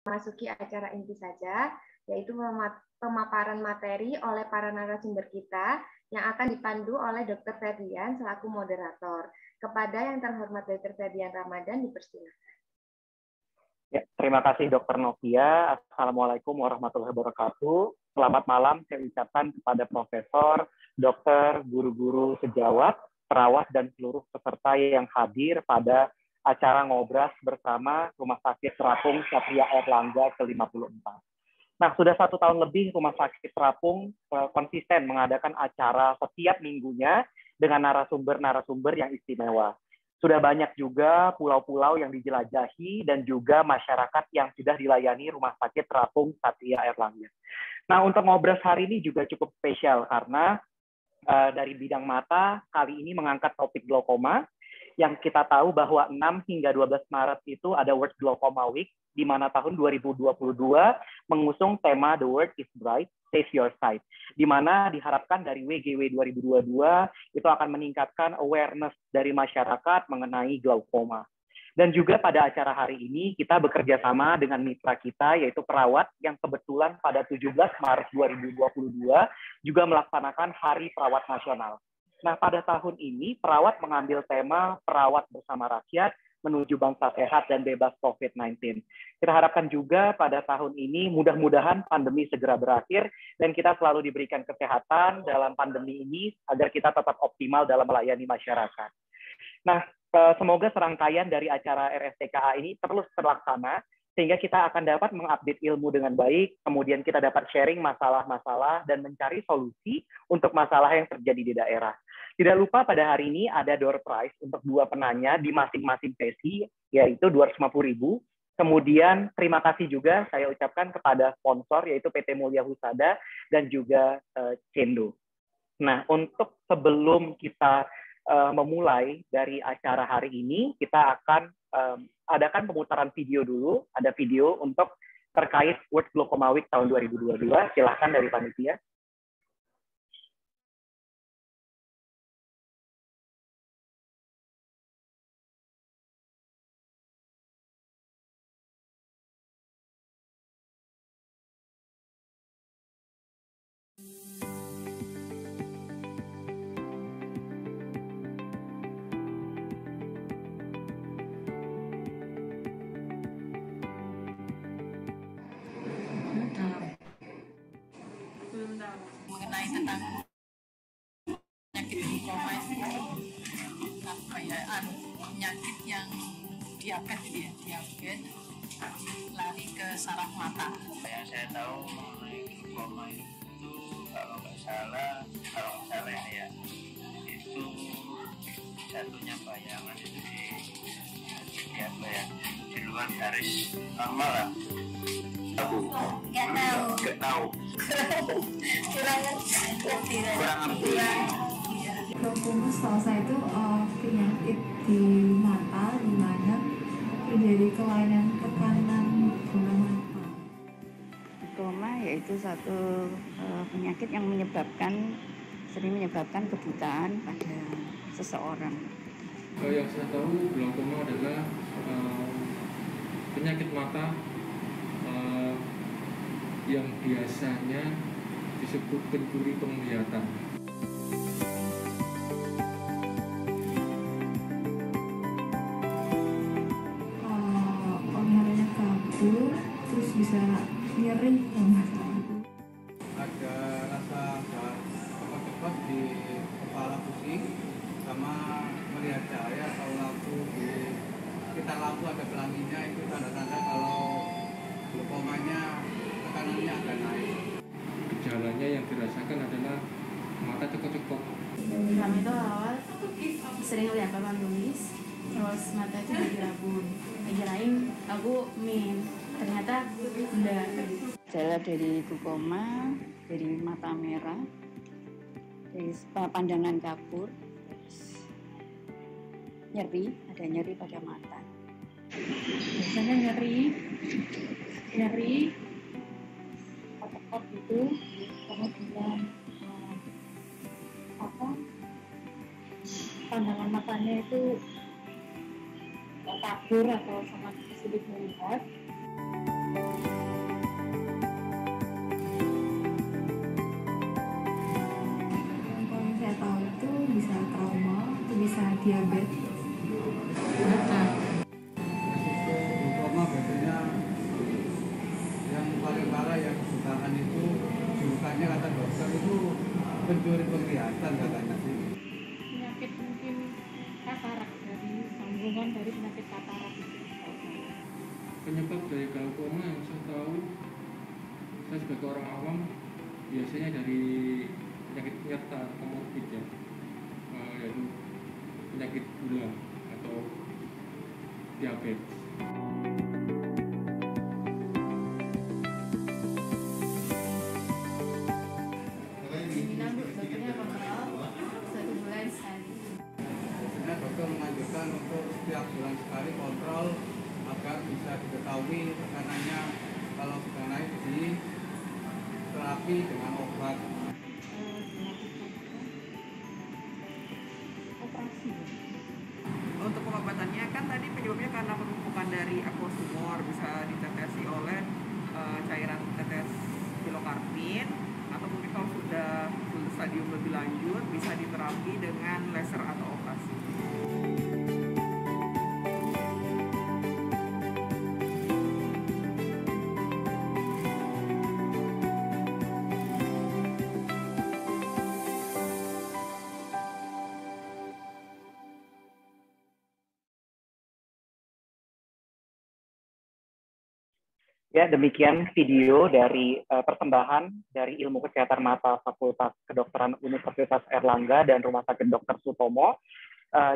Masuki acara inti saja, yaitu pemaparan materi oleh para narasumber kita yang akan dipandu oleh Dr. Ferdian selaku moderator. Kepada yang terhormat Dr. Ferdian Ramadan, dipersilakan. Ya, terima kasih Dr. Novia. Assalamualaikum warahmatullahi wabarakatuh. Selamat malam saya ucapkan kepada Profesor, Dokter, guru-guru sejawat, perawat, dan seluruh peserta yang hadir pada acara ngobras bersama Rumah Sakit Terapung Satria Airlangga ke-54. Nah, sudah 1 tahun lebih Rumah Sakit Terapung konsisten mengadakan acara setiap minggunya dengan narasumber-narasumber yang istimewa. Sudah banyak juga pulau-pulau yang dijelajahi dan juga masyarakat yang sudah dilayani Rumah Sakit Terapung Satria Airlangga. Nah, untuk ngobras hari ini juga cukup spesial karena dari bidang mata kali ini mengangkat topik glaukoma, yang kita tahu bahwa 6 hingga 12 Maret itu ada World Glaucoma Week, di mana tahun 2022 mengusung tema The World is Bright, Save Your Sight, di mana diharapkan dari WGW 2022 itu akan meningkatkan awareness dari masyarakat mengenai glaukoma. Dan juga pada acara hari ini kita bekerja sama dengan mitra kita yaitu perawat yang kebetulan pada 17 Maret 2022 juga melaksanakan Hari Perawat Nasional. Nah, pada tahun ini perawat mengambil tema perawat bersama rakyat menuju bangsa sehat dan bebas COVID-19. Kita harapkan juga pada tahun ini mudah-mudahan pandemi segera berakhir dan kita selalu diberikan kesehatan dalam pandemi ini agar kita tetap optimal dalam melayani masyarakat. Nah, semoga serangkaian dari acara RSTKA ini terus terlaksana sehingga kita akan dapat mengupdate ilmu dengan baik, kemudian kita dapat sharing masalah-masalah dan mencari solusi untuk masalah yang terjadi di daerah. Tidak lupa pada hari ini ada door prize untuk 2 penanya di masing-masing sesi, yaitu 250.000. Kemudian terima kasih juga saya ucapkan kepada sponsor, yaitu PT Mulia Husada dan juga Cendo. Nah, untuk sebelum kita memulai dari acara hari ini, kita akan adakan pemutaran video dulu. Ada video untuk terkait World Glaucoma Week tahun 2022. Silahkan dari panitia. Mengenai tentang penyakit glaukoma itu penyakit yang diabetes lari ke saraf mata. Yang saya tahu mengenai glaukoma itu kalau nggak salah ya itu jatuhnya bayangan itu di luar garis normal lah. Nggak tahu. Kurang ngerti. Glaukoma setahu saya itu penyakit di mata di mana terjadi kelainan tekanan bola mata. Glaukoma yaitu satu penyakit yang sering menyebabkan kebutaan pada seseorang. Yang saya tahu glaukoma adalah penyakit mata yang biasanya disebut pencuri penglihatan. Penglihatannya kabur, terus bisa nyeri ada rasa cepat di kepala pusing sama melihat cahaya atau lampu di sekitar lampu ada pelanginya, itu tanda-tanda kalau glaukomanya tekanannya agak naik. Gejalanya yang dirasakan adalah mata cekok-cekok. Kami itu awal sering lihat papan tulis, terus mata itu jadi rabun. Kirain aku ternyata enggak. Gejala dari glaukoma, dari mata merah, dari pandangan kabur, nyeri, ada nyeri pada mata. Biasanya nyeri otot itu, kemudian pandangan matanya itu kabur atau sangat sulit melihat. diabetes. Resiko glaukoma biasanya yang paling parah yang kesukaan itu julukannya kata dokter itu pencuri penglihatan katanya sih. Penyakit mungkin katarak, dari sambungan dari penyakit katarak itu. Penyebab dari glaukoma yang saya tahu, saya sebagai orang awam biasanya dari penyakit penyerta komorbid ya, yaitu penyakit gula atau diabetes. Jaminan Bu, dokternya kontrol 1 bulan sekali. Biasanya dokter menganjurkan untuk setiap bulan sekali kontrol agar bisa diketahui tekanannya, kalau sudah naik di terapi dengan obat. Operasi. Untuk pengobatannya kan tadi penyebabnya karena penumpukan dari aquasumor, bisa ditetesi oleh cairan tetes pilokarpin, atau mungkin kalau sudah stadium lebih lanjut bisa diterapi dengan laser atau operasi. Ya, demikian video dari persembahan dari Ilmu Kesehatan Mata Fakultas Kedokteran Universitas Airlangga dan Rumah Sakit Dr. Sutomo,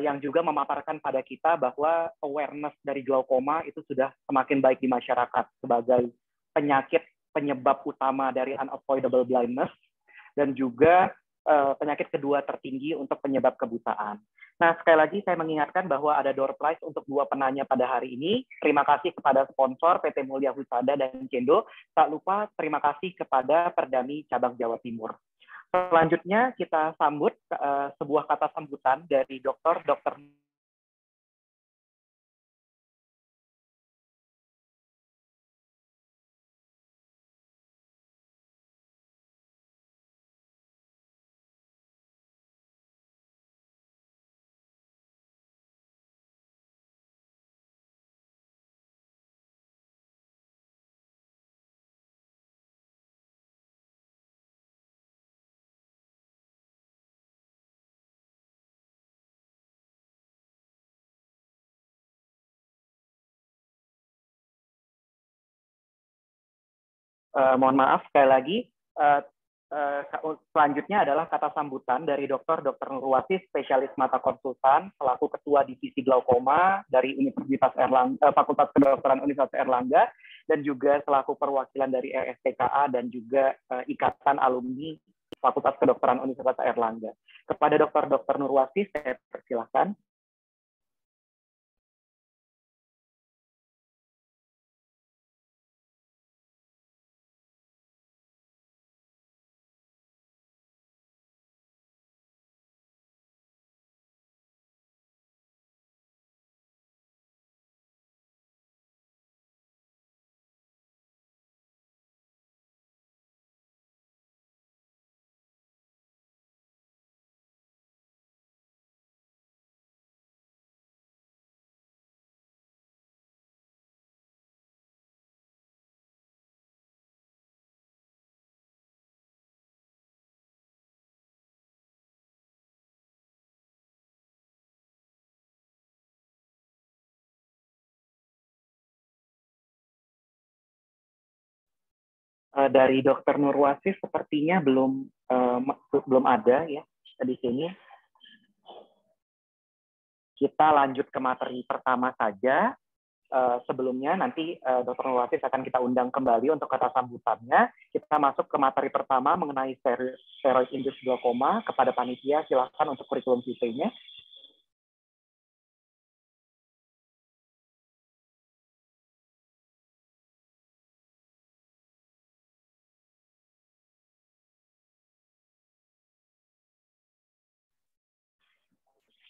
yang juga memaparkan pada kita bahwa awareness dari glaukoma itu sudah semakin baik di masyarakat sebagai penyakit penyebab utama dari unavoidable blindness dan juga penyakit kedua tertinggi untuk penyebab kebutaan. Nah, sekali lagi saya mengingatkan bahwa ada door prize untuk 2 penanya pada hari ini. Terima kasih kepada sponsor PT Mulia Husada dan Cendo. Tak lupa terima kasih kepada Perdami Cabang Jawa Timur. Selanjutnya kita sambut sebuah kata sambutan dari Dr. mohon maaf sekali lagi, selanjutnya adalah kata sambutan dari Dr. Nurwasi, spesialis mata konsultan, selaku Ketua Divisi Glaukoma dari Universitas Airlangga, Fakultas Kedokteran Universitas Airlangga, dan juga selaku perwakilan dari RSTKA dan juga Ikatan Alumni Fakultas Kedokteran Universitas Airlangga. Kepada Dr. Nurwasi, saya persilahkan. Dari Dr. Nurwasi sepertinya belum ada ya di sini. Kita lanjut ke materi pertama saja. Sebelumnya nanti Dr. Nurwasi akan kita undang kembali untuk kata sambutannya. Kita masuk ke materi pertama mengenai steroid induced glaukoma. Kepada panitia silakan untuk kurikulum vitae-nya.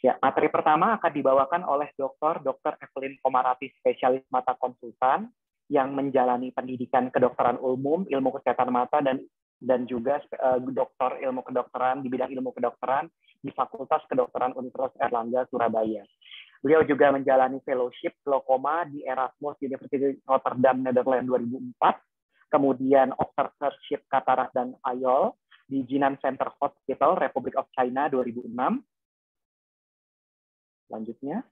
Ya, materi pertama akan dibawakan oleh Dr. Evelyn Komarati, spesialis mata konsultan yang menjalani pendidikan kedokteran umum, ilmu kesehatan mata dan juga doktor ilmu kedokteran di bidang ilmu kedokteran di Fakultas Kedokteran Universitas Airlangga, Surabaya. Beliau juga menjalani fellowship glaukoma di Erasmus University Rotterdam, Netherlands 2004, kemudian observership katarak dan IOL di Jinan Center Hospital, Republic of China 2006. Selanjutnya.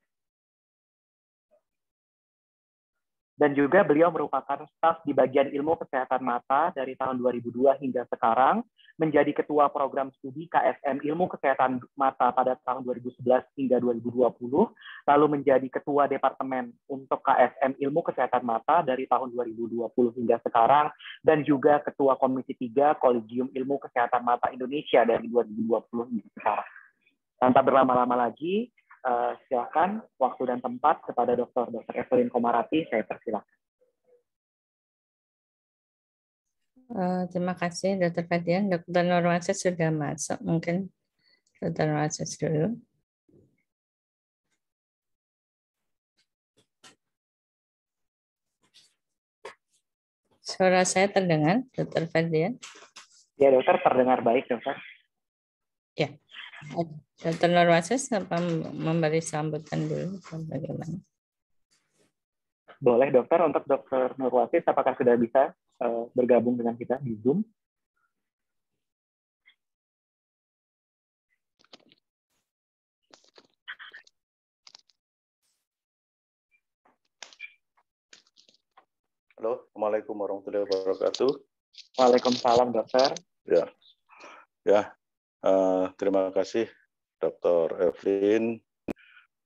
Dan juga beliau merupakan staf di bagian ilmu kesehatan mata dari tahun 2002 hingga sekarang, menjadi ketua program studi KSM Ilmu Kesehatan Mata pada tahun 2011 hingga 2020, lalu menjadi ketua departemen untuk KSM Ilmu Kesehatan Mata dari tahun 2020 hingga sekarang, dan juga ketua Komisi 3 Kolegium Ilmu Kesehatan Mata Indonesia dari 2020 hingga sekarang. Tanpa berlama-lama lagi, silakan waktu dan tempat kepada Dr. Evelyn Komarati, saya persilakan. Terima kasih Dr. Ferdian. Dr. Nurwasis sudah masuk, mungkin Dr. Nurwasis dulu. Suara saya terdengar, Dr. Ferdian? Ya, dokter, terdengar baik, dokter. Ya. Dr. Nurwasis apa memberi sambutan dulu? Bagaimana? Boleh, dokter. Untuk Dr. Nurwasis, apakah sudah bisa bergabung dengan kita di Zoom? Halo, Assalamualaikum warahmatullahi wabarakatuh. Waalaikumsalam, dokter. Ya. Terima kasih Dr. Evelyn,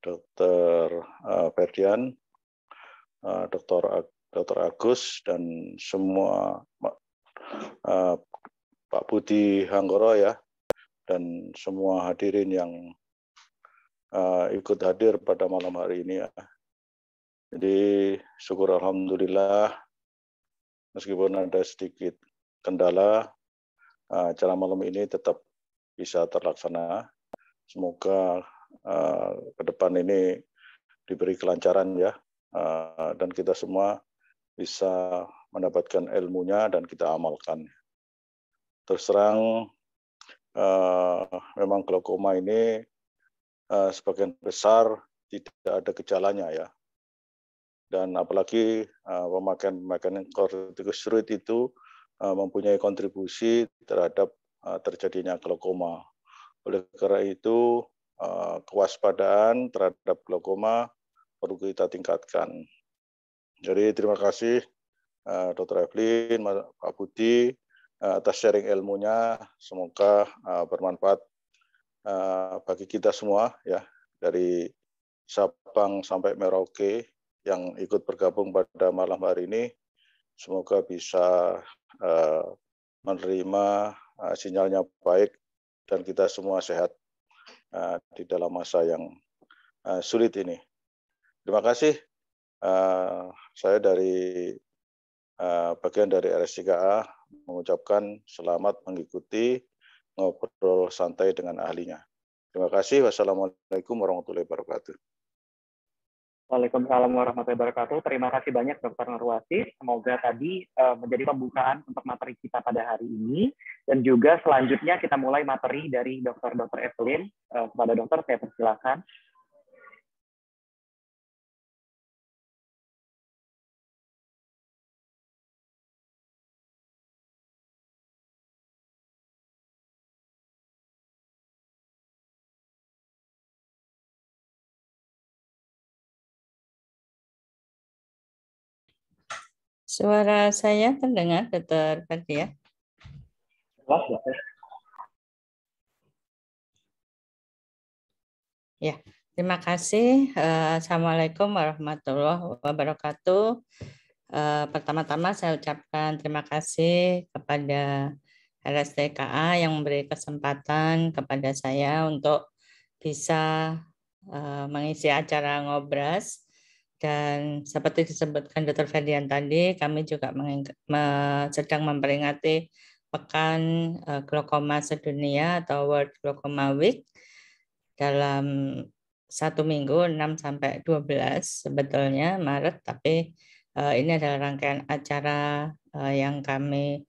Dr. Ferdian, Dr. Agus, dan semua Pak Budi Hanggoro ya, dan semua hadirin yang ikut hadir pada malam hari ini ya. Jadi syukur alhamdulillah, meskipun ada sedikit kendala, acara malam ini tetap bisa terlaksana. Semoga ke depan ini diberi kelancaran ya, dan kita semua bisa mendapatkan ilmunya dan kita amalkan. Terus terang, memang glaukoma ini sebagian besar tidak ada gejalanya ya. Dan apalagi pemakaian corticosteroid itu mempunyai kontribusi terhadap terjadinya glaukoma. Oleh karena itu, kewaspadaan terhadap glaukoma perlu kita tingkatkan. Jadi terima kasih Dr. Evelyn, Pak Budi atas sharing ilmunya. Semoga bermanfaat bagi kita semua ya, dari Sabang sampai Merauke yang ikut bergabung pada malam hari ini. Semoga bisa menerima sinyalnya baik dan kita semua sehat di dalam masa yang sulit ini. Terima kasih. Saya dari bagian dari RS3A mengucapkan selamat mengikuti ngobrol santai dengan ahlinya. Terima kasih. Wassalamualaikum warahmatullahi wabarakatuh. Waalaikumsalam warahmatullahi wabarakatuh. Terima kasih banyak Dr. Nurwasis. Semoga tadi menjadi pembukaan untuk materi kita pada hari ini. Dan juga selanjutnya kita mulai materi dari Dr. Evelyn. Kepada dokter saya persilakan. Suara saya terdengar, Dr. Ferdian? Ya, terima kasih. Assalamualaikum warahmatullahi wabarakatuh. Pertama-tama saya ucapkan terima kasih kepada RSTKA yang memberi kesempatan kepada saya untuk bisa mengisi acara ngobras. Dan seperti disebutkan Dr. Ferdian tadi, kami juga sedang memperingati Pekan Glaukoma Sedunia atau World Glaucoma Week dalam 1 minggu 6 sampai 12 sebetulnya Maret, tapi ini adalah rangkaian acara yang kami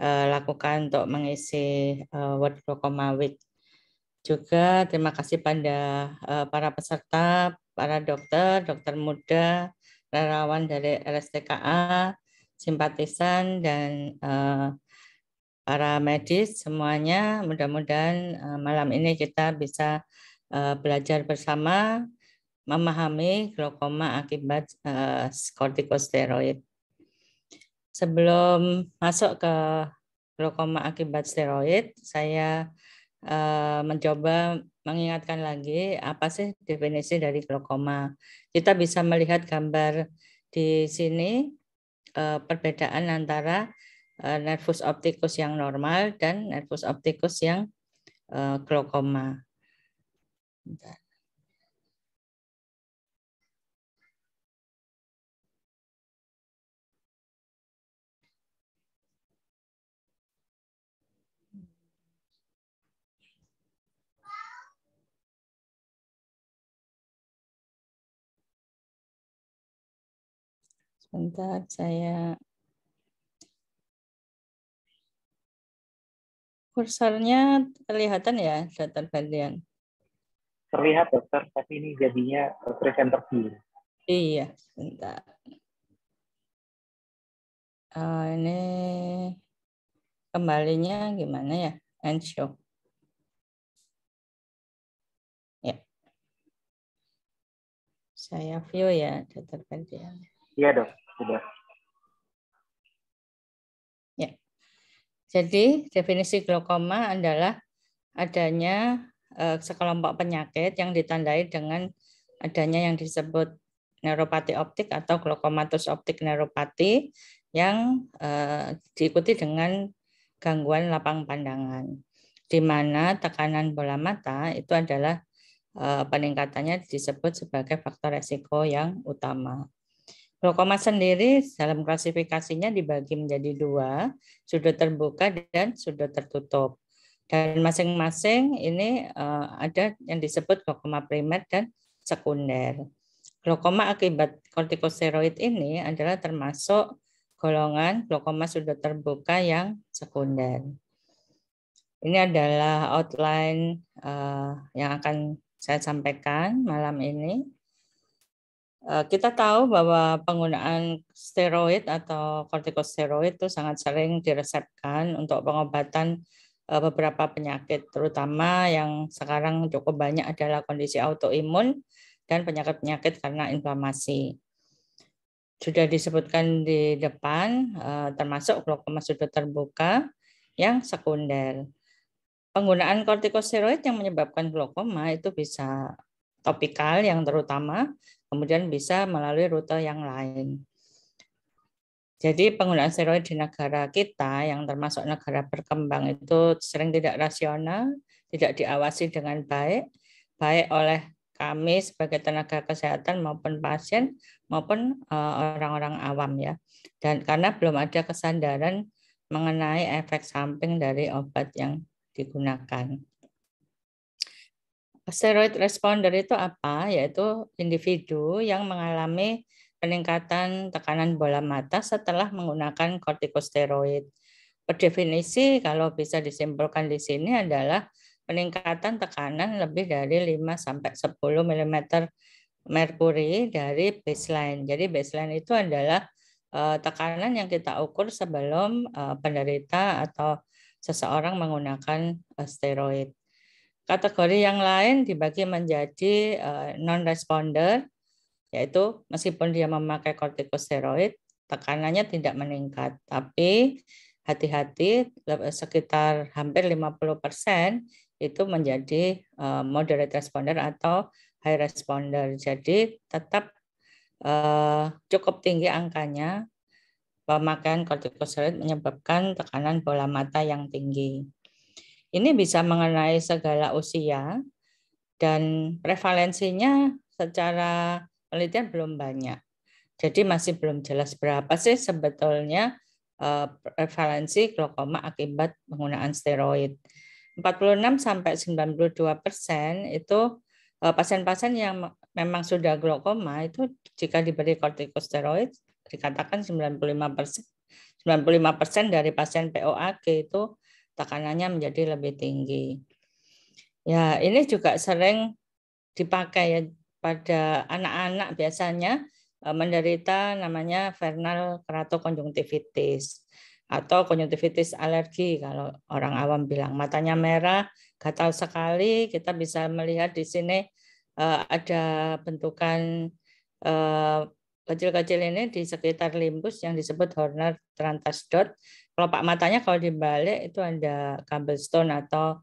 lakukan untuk mengisi World Glaucoma Week. Juga terima kasih pada para peserta, para dokter, dokter muda, relawan dari RSTKA, simpatisan, dan para medis semuanya. Mudah-mudahan malam ini kita bisa belajar bersama memahami glaukoma akibat kortikosteroid. Sebelum masuk ke glaukoma akibat steroid, saya mencoba mengingatkan lagi apa sih definisi dari glaukoma. Kita bisa melihat gambar di sini perbedaan antara nervus opticus yang normal dan nervus opticus yang glaukoma. Bentar. Sebentar, saya kursornya kelihatan ya, Dr. Ferdian? Terlihat dokter, tapi ini jadinya presenter view. Iya, sebentar. Ini kembalinya gimana ya? End show. Ya. Saya view ya, Dr. Ferdian. Iya dok, sudah. Ya. Jadi definisi glaukoma adalah adanya sekelompok penyakit yang ditandai dengan adanya yang disebut neuropati optik atau glaukomatus optik neuropati yang diikuti dengan gangguan lapang pandangan, di mana tekanan bola mata itu adalah peningkatannya disebut sebagai faktor resiko yang utama. Glaukoma sendiri dalam klasifikasinya dibagi menjadi dua, sudut terbuka dan sudut tertutup. Dan masing-masing ini ada yang disebut glaukoma primer dan sekunder. Glaukoma akibat kortikosteroid ini adalah termasuk golongan glaukoma sudut terbuka yang sekunder. Ini adalah outline yang akan saya sampaikan malam ini. Kita tahu bahwa penggunaan steroid atau kortikosteroid itu sangat sering diresepkan untuk pengobatan beberapa penyakit, terutama yang sekarang cukup banyak adalah kondisi autoimun dan penyakit-penyakit karena inflamasi. Sudah disebutkan di depan, termasuk glaukoma sudut terbuka yang sekunder. Penggunaan kortikosteroid yang menyebabkan glaukoma itu bisa topikal yang terutama, kemudian bisa melalui rute yang lain. Jadi penggunaan steroid di negara kita yang termasuk negara berkembang itu sering tidak rasional, tidak diawasi dengan baik, baik oleh kami sebagai tenaga kesehatan maupun pasien maupun orang-orang awam ya. Dan karena belum ada kesadaran mengenai efek samping dari obat yang digunakan. Steroid responder itu apa? Yaitu individu yang mengalami peningkatan tekanan bola mata setelah menggunakan kortikosteroid. Per definisi kalau bisa disimpulkan di sini adalah peningkatan tekanan lebih dari 5-10 mm merkuri dari baseline. Jadi baseline itu adalah tekanan yang kita ukur sebelum penderita atau seseorang menggunakan steroid. Kategori yang lain dibagi menjadi non-responder, yaitu meskipun dia memakai kortikosteroid, tekanannya tidak meningkat. Tapi hati-hati, sekitar hampir 50% itu menjadi moderate responder atau high responder. Jadi tetap cukup tinggi angkanya, pemakaian kortikosteroid menyebabkan tekanan bola mata yang tinggi. Ini bisa mengenai segala usia dan prevalensinya secara penelitian belum banyak. Jadi masih belum jelas berapa sih sebetulnya prevalensi glaukoma akibat penggunaan steroid. 46-92% itu pasien-pasien yang memang sudah glaukoma itu jika diberi kortikosteroid dikatakan 95% dari pasien POAG itu tekanannya menjadi lebih tinggi. Ya, ini juga sering dipakai ya pada anak-anak biasanya menderita namanya vernal keratokonjungtivitis atau konjungtivitis alergi kalau orang awam bilang. Matanya merah, gatal sekali, kita bisa melihat di sini ada bentukan kecil-kecil ini di sekitar limbus yang disebut Horner Trantas dot. Kelopak matanya kalau dibalik itu ada cobblestone atau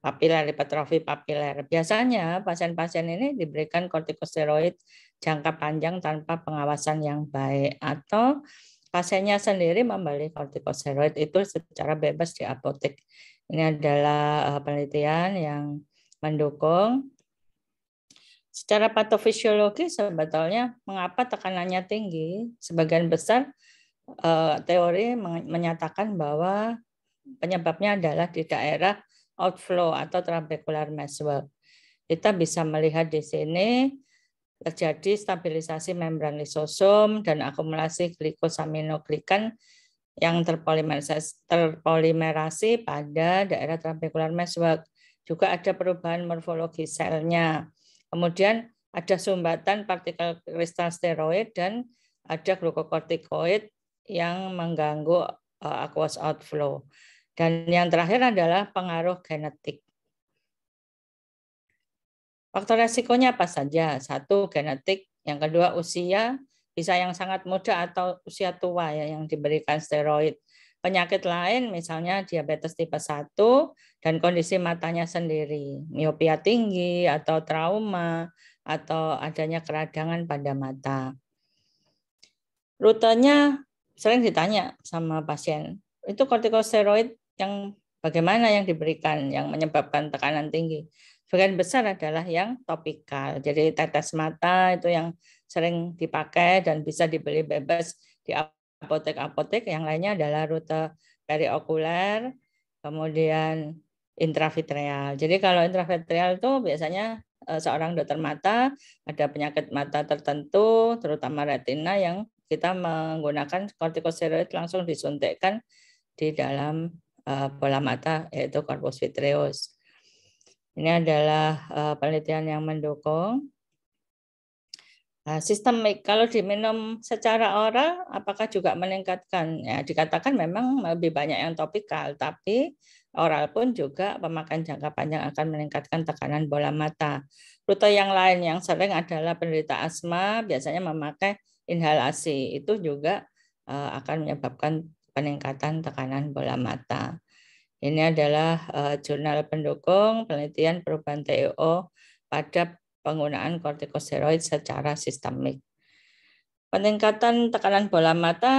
papiler, hipertrofi papiler. Biasanya pasien-pasien ini diberikan kortikosteroid jangka panjang tanpa pengawasan yang baik atau pasiennya sendiri membeli kortikosteroid itu secara bebas di apotek. Ini adalah penelitian yang mendukung. Secara patofisiologi sebetulnya mengapa tekanannya tinggi? Sebagian besar teori menyatakan bahwa penyebabnya adalah di daerah outflow atau trabecular meshwork. Kita bisa melihat di sini terjadi stabilisasi membran lisosom dan akumulasi glikosaminoglikan yang terpolimerasi pada daerah trabecular meshwork. Juga ada perubahan morfologi selnya. Kemudian ada sumbatan partikel kristal steroid dan ada glukokortikoid yang mengganggu aqueous outflow. Dan yang terakhir adalah pengaruh genetik. Faktor resikonya apa saja? Satu, genetik. Yang kedua, usia. Bisa yang sangat muda atau usia tua ya yang diberikan steroid. Penyakit lain misalnya diabetes tipe 1 dan kondisi matanya sendiri. Miopia tinggi atau trauma atau adanya keradangan pada mata. Rutenya sering ditanya sama pasien. Itu kortikosteroid yang bagaimana yang diberikan yang menyebabkan tekanan tinggi? Sebagian besar adalah yang topikal. Jadi tetes mata itu yang sering dipakai dan bisa dibeli bebas di apotek-apotek. Yang lainnya adalah rute periokuler, kemudian intravitreal. Jadi kalau intravitreal itu biasanya seorang dokter mata ada penyakit mata tertentu, terutama retina yang kita menggunakan kortikosteroid langsung disuntikkan di dalam bola mata yaitu corpus vitreus. Ini adalah penelitian yang mendukung. Sistemik kalau diminum secara oral apakah juga meningkatkan? Ya, dikatakan memang lebih banyak yang topikal, tapi oral pun juga pemakaian jangka panjang akan meningkatkan tekanan bola mata. Rute yang lain yang sering adalah penderita asma biasanya memakai inhalasi, itu juga akan menyebabkan peningkatan tekanan bola mata. Ini adalah jurnal pendukung penelitian perubahan TEO pada penggunaan kortikosteroid secara sistemik. Peningkatan tekanan bola mata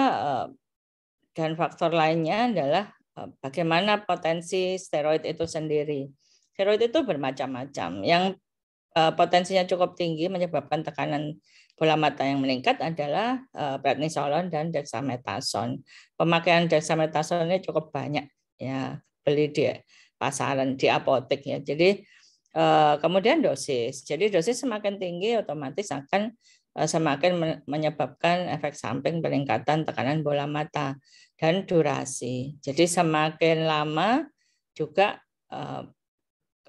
dan faktor lainnya adalah bagaimana potensi steroid itu sendiri. Steroid itu bermacam-macam. Yang potensinya cukup tinggi menyebabkan tekanan bola mata yang meningkat adalah prednisolon dan dexamethasone. Pemakaian dexamethasone ini cukup banyak ya, beli di pasaran di apotek ya. Jadi kemudian dosis. Jadi dosis semakin tinggi otomatis akan semakin menyebabkan efek samping peningkatan tekanan bola mata dan durasi. Jadi semakin lama juga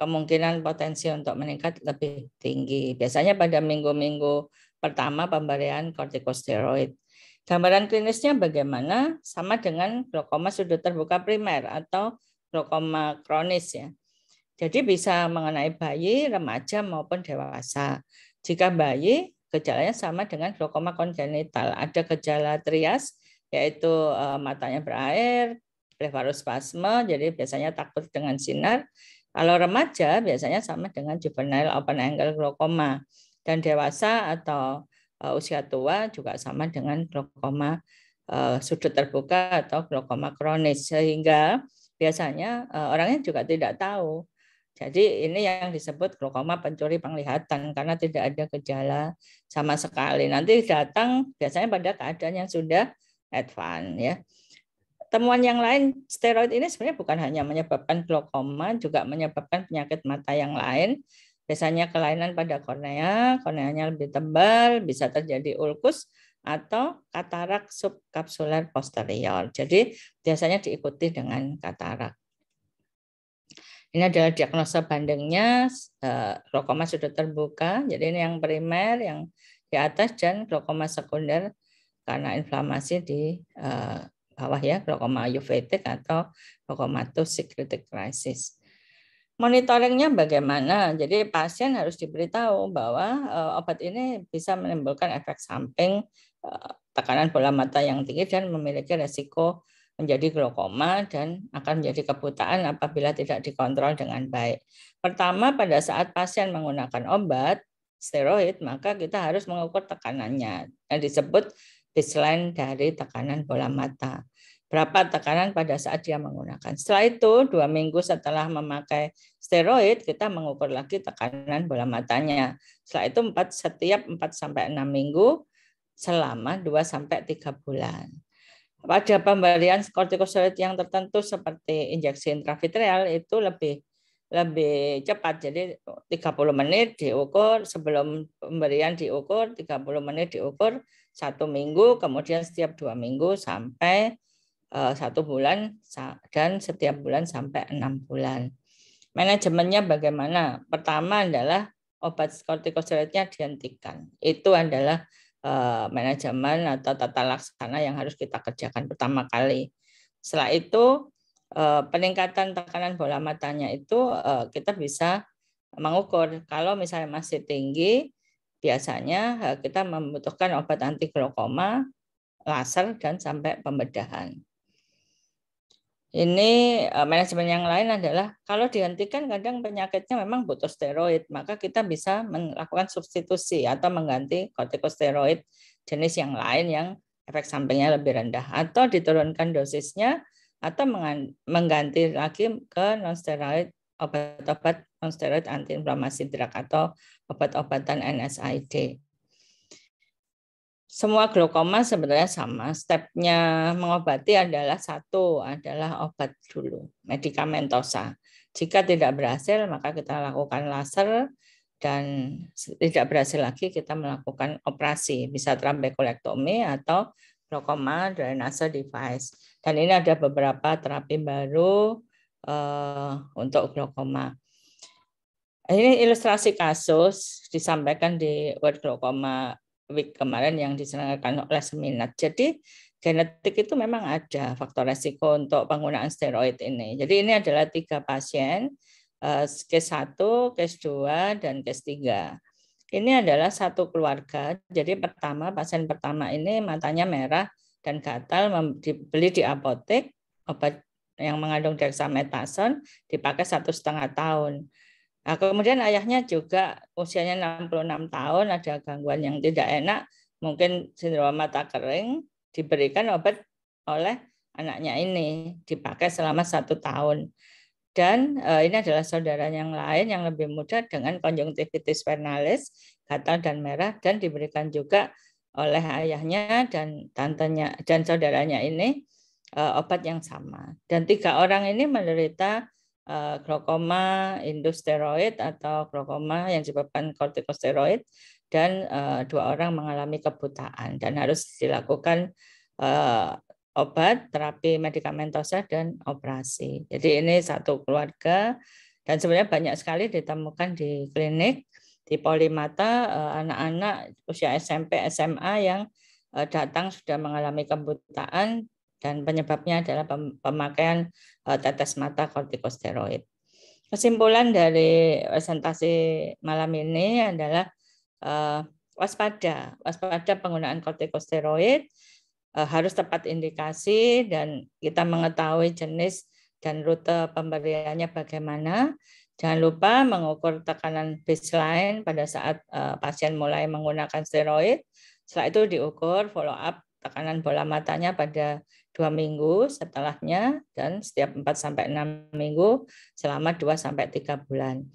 kemungkinan potensi untuk meningkat lebih tinggi. Biasanya pada minggu-minggu pertama pemberian kortikosteroid. Gambaran klinisnya bagaimana? Sama dengan glaukoma sudut terbuka primer atau glaukoma kronis ya. Jadi bisa mengenai bayi, remaja maupun dewasa. Jika bayi, gejalanya sama dengan glaukoma kongenital. Ada gejala trias, yaitu matanya berair, blefarospasme, jadi biasanya takut dengan sinar. Kalau remaja biasanya sama dengan juvenile open angle glaukoma. Dan dewasa atau usia tua juga sama dengan glaukoma sudut terbuka atau glaukoma kronis. Sehingga biasanya orangnya juga tidak tahu. Jadi ini yang disebut glaukoma pencuri penglihatan karena tidak ada gejala sama sekali. Nanti datang biasanya pada keadaan yang sudah advance ya. Temuan yang lain, steroid ini sebenarnya bukan hanya menyebabkan glaukoma, juga menyebabkan penyakit mata yang lain. Biasanya kelainan pada kornea, korneanya lebih tebal, bisa terjadi ulkus atau katarak subkapsuler posterior. Jadi biasanya diikuti dengan katarak. Ini adalah diagnosa bandingnya, glaukoma sudah terbuka. Jadi ini yang primer, yang di atas, dan glaukoma sekunder karena inflamasi di bawah ya, glaukoma uveitic atau glaukomatous secretic crisis. Monitoringnya bagaimana? Jadi pasien harus diberitahu bahwa obat ini bisa menimbulkan efek samping, tekanan bola mata yang tinggi dan memiliki resiko menjadi glaukoma dan akan menjadi kebutaan apabila tidak dikontrol dengan baik. Pertama, pada saat pasien menggunakan obat steroid, maka kita harus mengukur tekanannya yang disebut baseline dari tekanan bola mata. Berapa tekanan pada saat dia menggunakan. Setelah itu, 2 minggu setelah memakai steroid, kita mengukur lagi tekanan bola matanya. Setelah itu setiap 4-6 minggu selama 2-3 bulan. Pada pemberian kortikosteroid yang tertentu seperti injeksi intravitreal itu lebih cepat. Jadi 30 menit diukur, sebelum pemberian diukur, 30 menit diukur, 1 minggu, kemudian setiap 2 minggu sampai 1 bulan, dan setiap bulan sampai 6 bulan. Manajemennya bagaimana? Pertama adalah obat kortikosteroidnya dihentikan. Itu adalah manajemen atau tata laksana yang harus kita kerjakan pertama kali. Setelah itu peningkatan tekanan bola matanya itu kita bisa mengukur. Kalau misalnya masih tinggi, biasanya kita membutuhkan obat anti glaukoma, laser, dan sampai pembedahan. Ini manajemen yang lain adalah kalau dihentikan kadang penyakitnya memang butuh steroid, maka kita bisa melakukan substitusi atau mengganti kortikosteroid jenis yang lain yang efek sampingnya lebih rendah, atau diturunkan dosisnya, atau mengganti lagi ke non-steroid, obat-obat non-steroid antiinflamasi drug atau obat-obatan NSAID. Semua glaukoma sebenarnya sama. Stepnya mengobati adalah obat dulu, medikamentosa. Jika tidak berhasil, maka kita lakukan laser, dan tidak berhasil lagi kita melakukan operasi, bisa trabekulektomi atau glaukoma drainase device. Dan ini ada beberapa terapi baru untuk glaukoma. Ini ilustrasi kasus disampaikan di World Glaucoma Week kemarin yang diselenggarakan oleh Seminat. Jadi genetik itu memang ada faktor resiko untuk penggunaan steroid ini. Jadi ini adalah 3 pasien, case 1, case 2, dan case 3. Ini adalah satu keluarga. Jadi pasien pertama ini matanya merah dan gatal, dibeli di apotek, obat yang mengandung dexamethasone dipakai 1,5 tahun. Nah, kemudian ayahnya juga usianya 66 tahun, ada gangguan yang tidak enak, mungkin sindrom mata kering, diberikan obat oleh anaknya ini, dipakai selama 1 tahun. Dan ini adalah saudara yang lain yang lebih muda dengan konjungtivitis vernalis, gatal dan merah, dan diberikan juga oleh ayahnya dan tantenya dan saudaranya ini obat yang sama. Dan 3 orang ini menderita glaukoma industeroid atau glaukoma yang disebabkan kortikosteroid, dan 2 orang mengalami kebutaan dan harus dilakukan obat, terapi medikamentosa, dan operasi. Jadi ini satu keluarga, dan sebenarnya banyak sekali ditemukan di klinik di polimata anak-anak usia SMP, SMA yang datang sudah mengalami kebutaan, dan penyebabnya adalah pemakaian tetes mata kortikosteroid. Kesimpulan dari presentasi malam ini adalah waspada penggunaan kortikosteroid, harus tepat indikasi, dan kita mengetahui jenis dan rute pemberiannya bagaimana. Jangan lupa mengukur tekanan baseline pada saat pasien mulai menggunakan steroid. Setelah itu diukur follow up tekanan bola matanya pada 2 minggu setelahnya, dan setiap 4-6 minggu selama 2-3 bulan.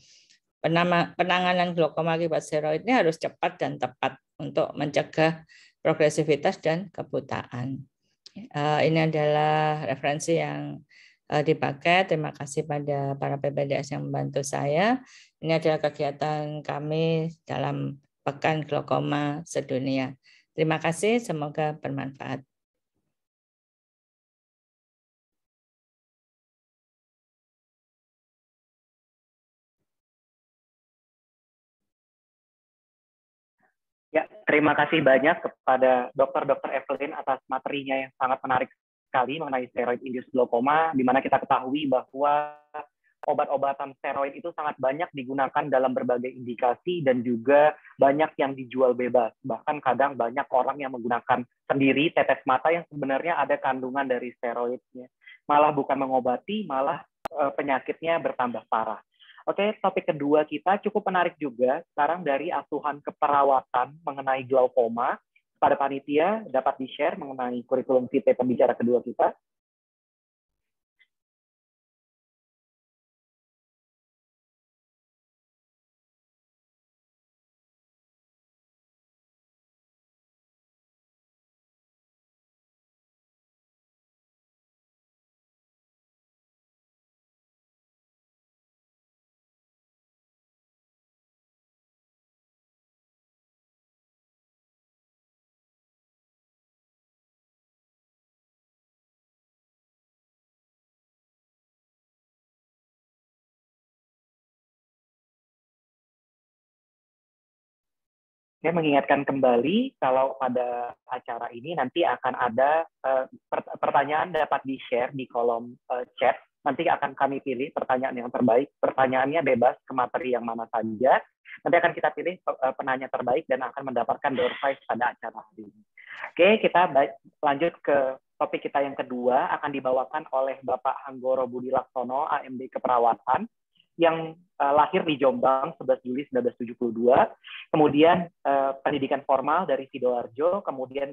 Penanganan glaukoma akibat steroid ini harus cepat dan tepat untuk mencegah progresivitas dan kebutaan. Ini adalah referensi yang dipakai. Terima kasih pada para PPDS yang membantu saya. Ini adalah kegiatan kami dalam Pekan Glaukoma Sedunia. Terima kasih, semoga bermanfaat. Terima kasih banyak kepada Dr. Evelyn atas materinya yang sangat menarik sekali mengenai steroid-induced glaukoma, di mana kita ketahui bahwa obat-obatan steroid itu sangat banyak digunakan dalam berbagai indikasi dan juga banyak yang dijual bebas. Bahkan kadang banyak orang yang menggunakan sendiri tetes mata yang sebenarnya ada kandungan dari steroidnya. Malah bukan mengobati, malah penyakitnya bertambah parah. Oke, topik kedua kita cukup menarik juga, sekarang dari asuhan keperawatan mengenai glaukoma. Pada panitia dapat di-share mengenai kurikulum vitae pembicara kedua kita. Saya mengingatkan kembali kalau pada acara ini nanti akan ada pertanyaan dapat di-share di kolom chat. Nanti akan kami pilih pertanyaan yang terbaik. Pertanyaannya bebas ke materi yang mana saja. Nanti akan kita pilih penanya terbaik dan akan mendapatkan door prize pada acara hari ini. Oke, kita lanjut ke topik kita yang kedua, akan dibawakan oleh Bapak Anggoro Budi Laksono, AMD Keperawatan, yang lahir di Jombang 11 Juli 1972, kemudian pendidikan formal dari Sidoarjo, kemudian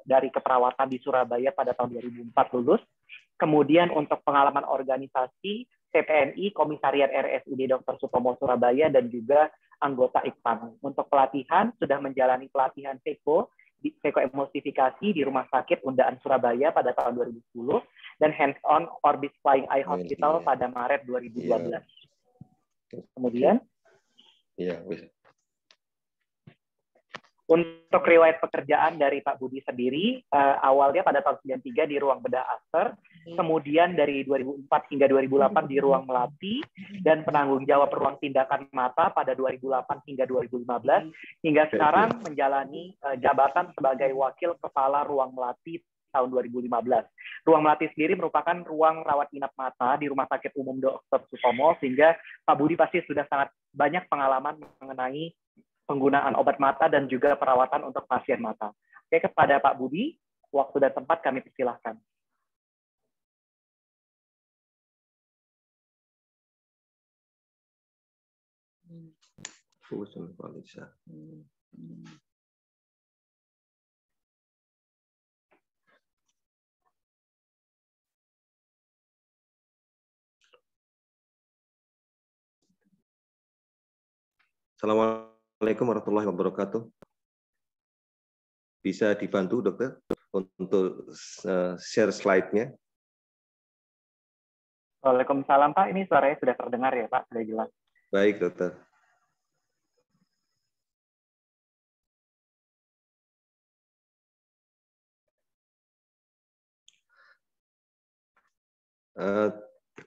dari keperawatan di Surabaya pada tahun 2004 lulus, kemudian untuk pengalaman organisasi CPNI, Komisariat RSUD Dr. Sutomo Surabaya, dan juga anggota IKPAN. Untuk pelatihan, sudah menjalani pelatihan emulsifikasi di Rumah Sakit Undaan Surabaya pada tahun 2010, dan hands-on Orbis Flying Eye Hospital pada Maret 2012. Kemudian, untuk riwayat pekerjaan dari Pak Budi sendiri, awalnya pada tahun 93 di ruang bedah Aster, kemudian dari 2004 hingga 2008 di ruang Melati, dan penanggung jawab ruang tindakan mata pada 2008 hingga 2015, hingga sekarang menjalani jabatan sebagai Wakil Kepala Ruang Melati tahun 2015. Ruang Melati sendiri merupakan ruang rawat inap mata di Rumah Sakit Umum Dr. Sutomo, sehingga Pak Budi pasti sudah sangat banyak pengalaman mengenai penggunaan obat mata dan juga perawatan untuk pasien mata. Oke, kepada Pak Budi, waktu dan tempat kami persilahkan. Assalamualaikum warahmatullahi wabarakatuh. Bisa dibantu, Dokter, untuk share slide-nya? Waalaikumsalam, Pak. Ini suaranya sudah terdengar ya, Pak? Sudah jelas. Baik, Dokter.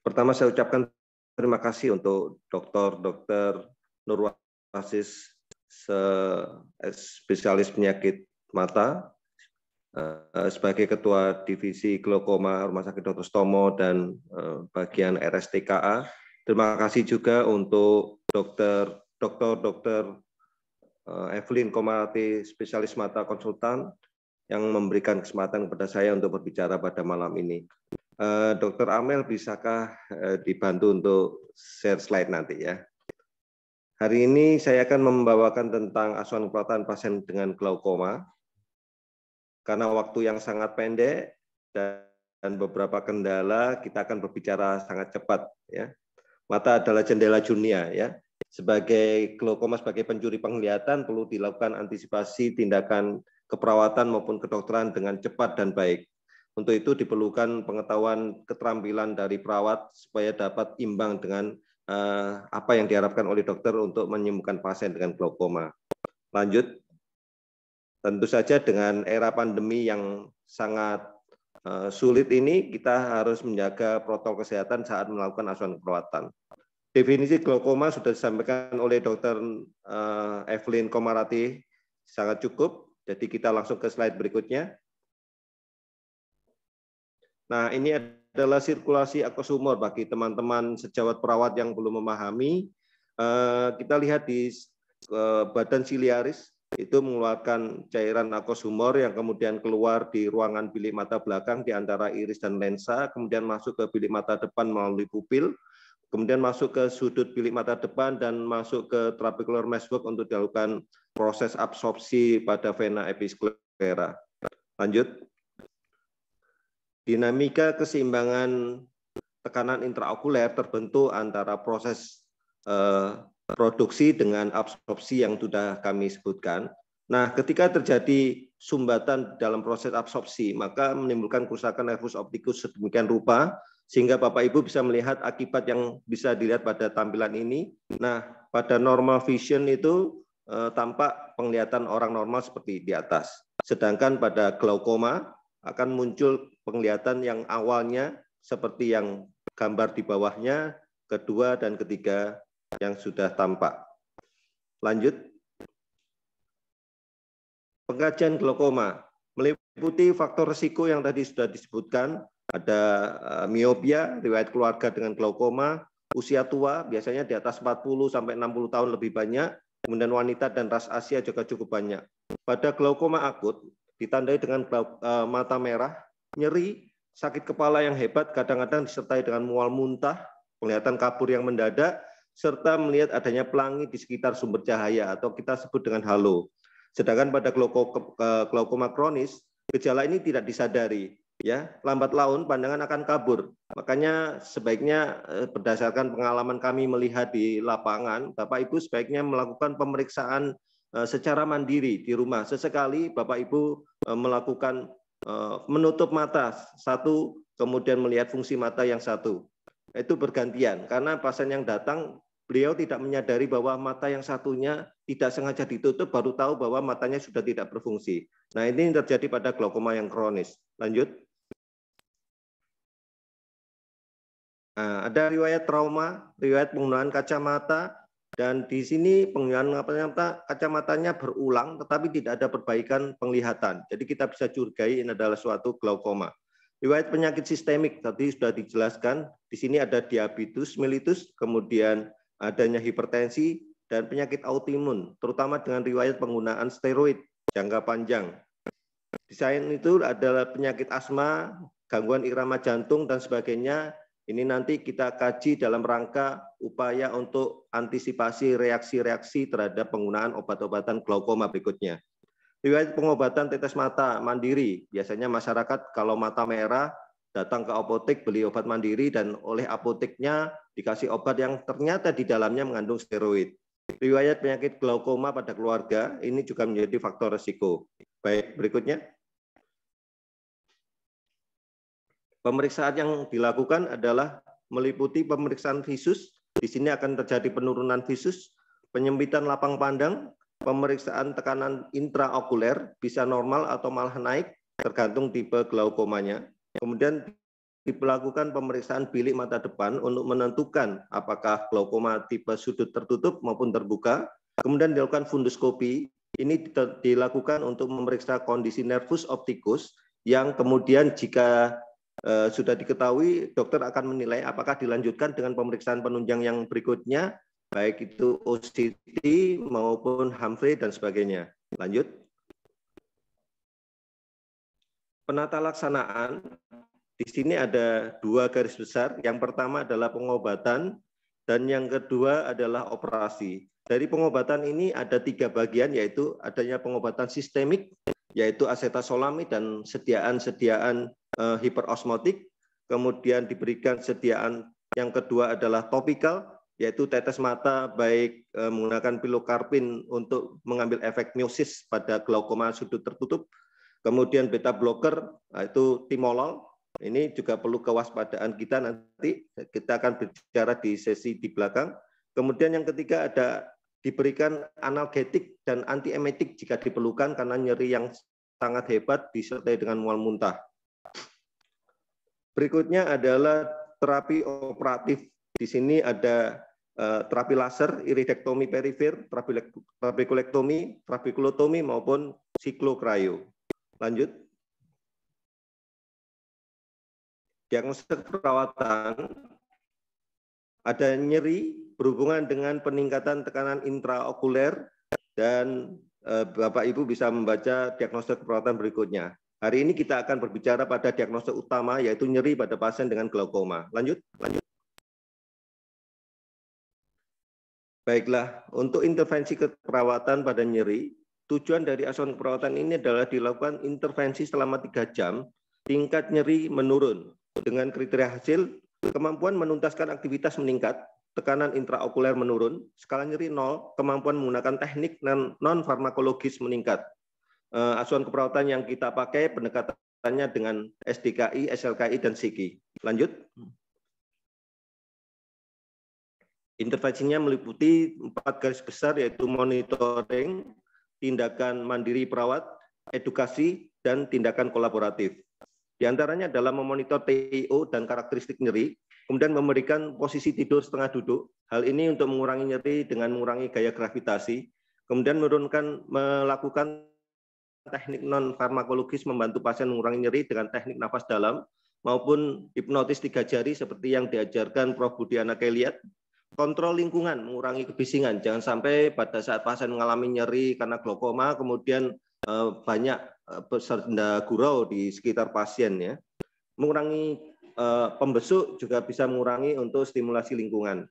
Pertama, saya ucapkan terima kasih untuk Dr. Nurwasis, spesialis penyakit mata, sebagai Ketua Divisi Glaukoma Rumah Sakit Dr. Sutomo dan bagian RSTKA. Terima kasih juga untuk Dr. Evelyn Komarati, spesialis mata konsultan, yang memberikan kesempatan kepada saya untuk berbicara pada malam ini. Dr. Amel, bisakah dibantu untuk share slide nanti ya? Hari ini saya akan membawakan tentang asuhan perawatan pasien dengan glaukoma. Karena waktu yang sangat pendek dan beberapa kendala, kita akan berbicara sangat cepat ya. Mata adalah jendela dunia ya. Sebagai glaukoma sebagai pencuri penglihatan perlu dilakukan antisipasi tindakan keperawatan maupun kedokteran dengan cepat dan baik. Untuk itu diperlukan pengetahuan keterampilan dari perawat supaya dapat imbang dengan apa yang diharapkan oleh dokter untuk menyembuhkan pasien dengan glaukoma. Lanjut. Tentu saja dengan era pandemi yang sangat sulit ini, kita harus menjaga protokol kesehatan saat melakukan asuhan perawatan. Definisi glaukoma sudah disampaikan oleh Dr. Evelyn Komarati sangat cukup. Jadi kita langsung ke slide berikutnya. Nah, ini adalah sirkulasi aqueous humor bagi teman-teman sejawat perawat yang belum memahami. Kita lihat di badan siliaris itu mengeluarkan cairan aqueous humor yang kemudian keluar di ruangan bilik mata belakang di antara iris dan lensa, kemudian masuk ke bilik mata depan melalui pupil, kemudian masuk ke sudut bilik mata depan dan masuk ke trabecular meshwork untuk dilakukan proses absorpsi pada vena episclera. Lanjut. Dinamika keseimbangan tekanan intraokuler terbentuk antara proses produksi dengan absorpsi yang sudah kami sebutkan. Nah, ketika terjadi sumbatan dalam proses absorpsi, maka menimbulkan kerusakan nervus opticus sedemikian rupa, sehingga Bapak Ibu bisa melihat akibat yang bisa dilihat pada tampilan ini. Nah, pada normal vision itu tampak penglihatan orang normal seperti di atas. Sedangkan pada glaukoma akan muncul penglihatan yang awalnya seperti yang gambar di bawahnya, kedua dan ketiga yang sudah tampak. Lanjut. Pengkajian glaukoma meliputi faktor risiko yang tadi sudah disebutkan, ada miopia, riwayat keluarga dengan glaukoma, usia tua biasanya di atas 40 sampai 60 tahun lebih banyak, kemudian wanita dan ras Asia juga cukup banyak. Pada glaukoma akut ditandai dengan mata merah, nyeri, sakit kepala yang hebat, kadang-kadang disertai dengan mual muntah, penglihatan kabur yang mendadak, serta melihat adanya pelangi di sekitar sumber cahaya atau kita sebut dengan halo. Sedangkan pada glaukoma kronis, gejala ini tidak disadari. Ya, lambat laun pandangan akan kabur. Makanya sebaiknya berdasarkan pengalaman kami melihat di lapangan, Bapak Ibu sebaiknya melakukan pemeriksaan secara mandiri di rumah. Sesekali Bapak Ibu melakukan menutup mata satu, kemudian melihat fungsi mata yang satu. Itu bergantian, karena pasien yang datang, beliau tidak menyadari bahwa mata yang satunya tidak sengaja ditutup, baru tahu bahwa matanya sudah tidak berfungsi. Nah, ini terjadi pada glaukoma yang kronis. Lanjut. Nah, ada riwayat trauma, riwayat penggunaan kacamata, dan di sini penggunaan kacamatanya berulang, tetapi tidak ada perbaikan penglihatan. Jadi kita bisa curigai ini adalah suatu glaukoma. Riwayat penyakit sistemik tadi sudah dijelaskan. Di sini ada diabetes mellitus, kemudian adanya hipertensi dan penyakit autoimun, terutama dengan riwayat penggunaan steroid jangka panjang. Di samping itu adalah penyakit asma, gangguan irama jantung dan sebagainya. Ini nanti kita kaji dalam rangka upaya untuk antisipasi reaksi-reaksi terhadap penggunaan obat-obatan glaukoma berikutnya. Riwayat pengobatan tetes mata mandiri, biasanya masyarakat kalau mata merah datang ke apotek beli obat mandiri dan oleh apoteknya dikasih obat yang ternyata di dalamnya mengandung steroid. Riwayat penyakit glaukoma pada keluarga ini juga menjadi faktor risiko. Baik, berikutnya. Pemeriksaan yang dilakukan adalah meliputi pemeriksaan visus. Di sini akan terjadi penurunan visus, penyempitan lapang pandang, pemeriksaan tekanan intraokuler bisa normal atau malah naik tergantung tipe glaukomanya. Kemudian dilakukan pemeriksaan bilik mata depan untuk menentukan apakah glaukoma tipe sudut tertutup maupun terbuka. Kemudian dilakukan funduskopi. Ini dilakukan untuk memeriksa kondisi nervus opticus yang kemudian jika sudah diketahui, dokter akan menilai apakah dilanjutkan dengan pemeriksaan penunjang yang berikutnya, baik itu OCT maupun Humphrey dan sebagainya. Lanjut. Penata laksanaan, di sini ada dua garis besar. Yang pertama adalah pengobatan dan yang kedua adalah operasi. Dari pengobatan ini ada tiga bagian, yaitu adanya pengobatan sistemik, yaitu acetazolamid dan sediaan-sediaan hiperosmotik, kemudian diberikan sediaan yang kedua adalah topikal, yaitu tetes mata baik menggunakan pilokarpin untuk mengambil efek miosis pada glaukoma sudut tertutup, kemudian beta blocker, itu timolol, ini juga perlu kewaspadaan kita, nanti kita akan berbicara di sesi di belakang. Kemudian yang ketiga ada diberikan analgetik dan antiemetik jika diperlukan karena nyeri yang sangat hebat disertai dengan mual muntah. Berikutnya adalah terapi operatif. Di sini ada terapi laser, iridektomi perifer, trabekulektomi, trabekulotomi maupun siklokrio. Lanjut. Diagnosis perawatan, ada nyeri berhubungan dengan peningkatan tekanan intraokuler dan Bapak Ibu bisa membaca diagnosis perawatan berikutnya. Hari ini kita akan berbicara pada diagnosis utama yaitu nyeri pada pasien dengan glaukoma. Lanjut. Baiklah, untuk intervensi keperawatan pada nyeri, tujuan dari asuhan keperawatan ini adalah dilakukan intervensi selama 3 jam, tingkat nyeri menurun. Dengan kriteria hasil, kemampuan menuntaskan aktivitas meningkat, tekanan intraokuler menurun, skala nyeri 0, kemampuan menggunakan teknik non-farmakologis meningkat. Asuhan keperawatan yang kita pakai pendekatannya dengan SDKI, SLKI, dan SIKI. Lanjut. Intervensinya meliputi 4 garis besar yaitu monitoring, tindakan mandiri perawat, edukasi, dan tindakan kolaboratif. Di antaranya adalah memonitor TIO dan karakteristik nyeri, kemudian memberikan posisi tidur setengah duduk. Hal ini untuk mengurangi nyeri dengan mengurangi gaya gravitasi, kemudian melakukan teknik non-farmakologis membantu pasien mengurangi nyeri dengan teknik nafas dalam, maupun hipnotis 3 jari seperti yang diajarkan Prof. Budiana Keliat. Kontrol lingkungan, mengurangi kebisingan. Jangan sampai pada saat pasien mengalami nyeri karena glaukoma, kemudian banyak bersenda gurau di sekitar pasien. Ya. Mengurangi pembesuk juga bisa mengurangi untuk stimulasi lingkungan.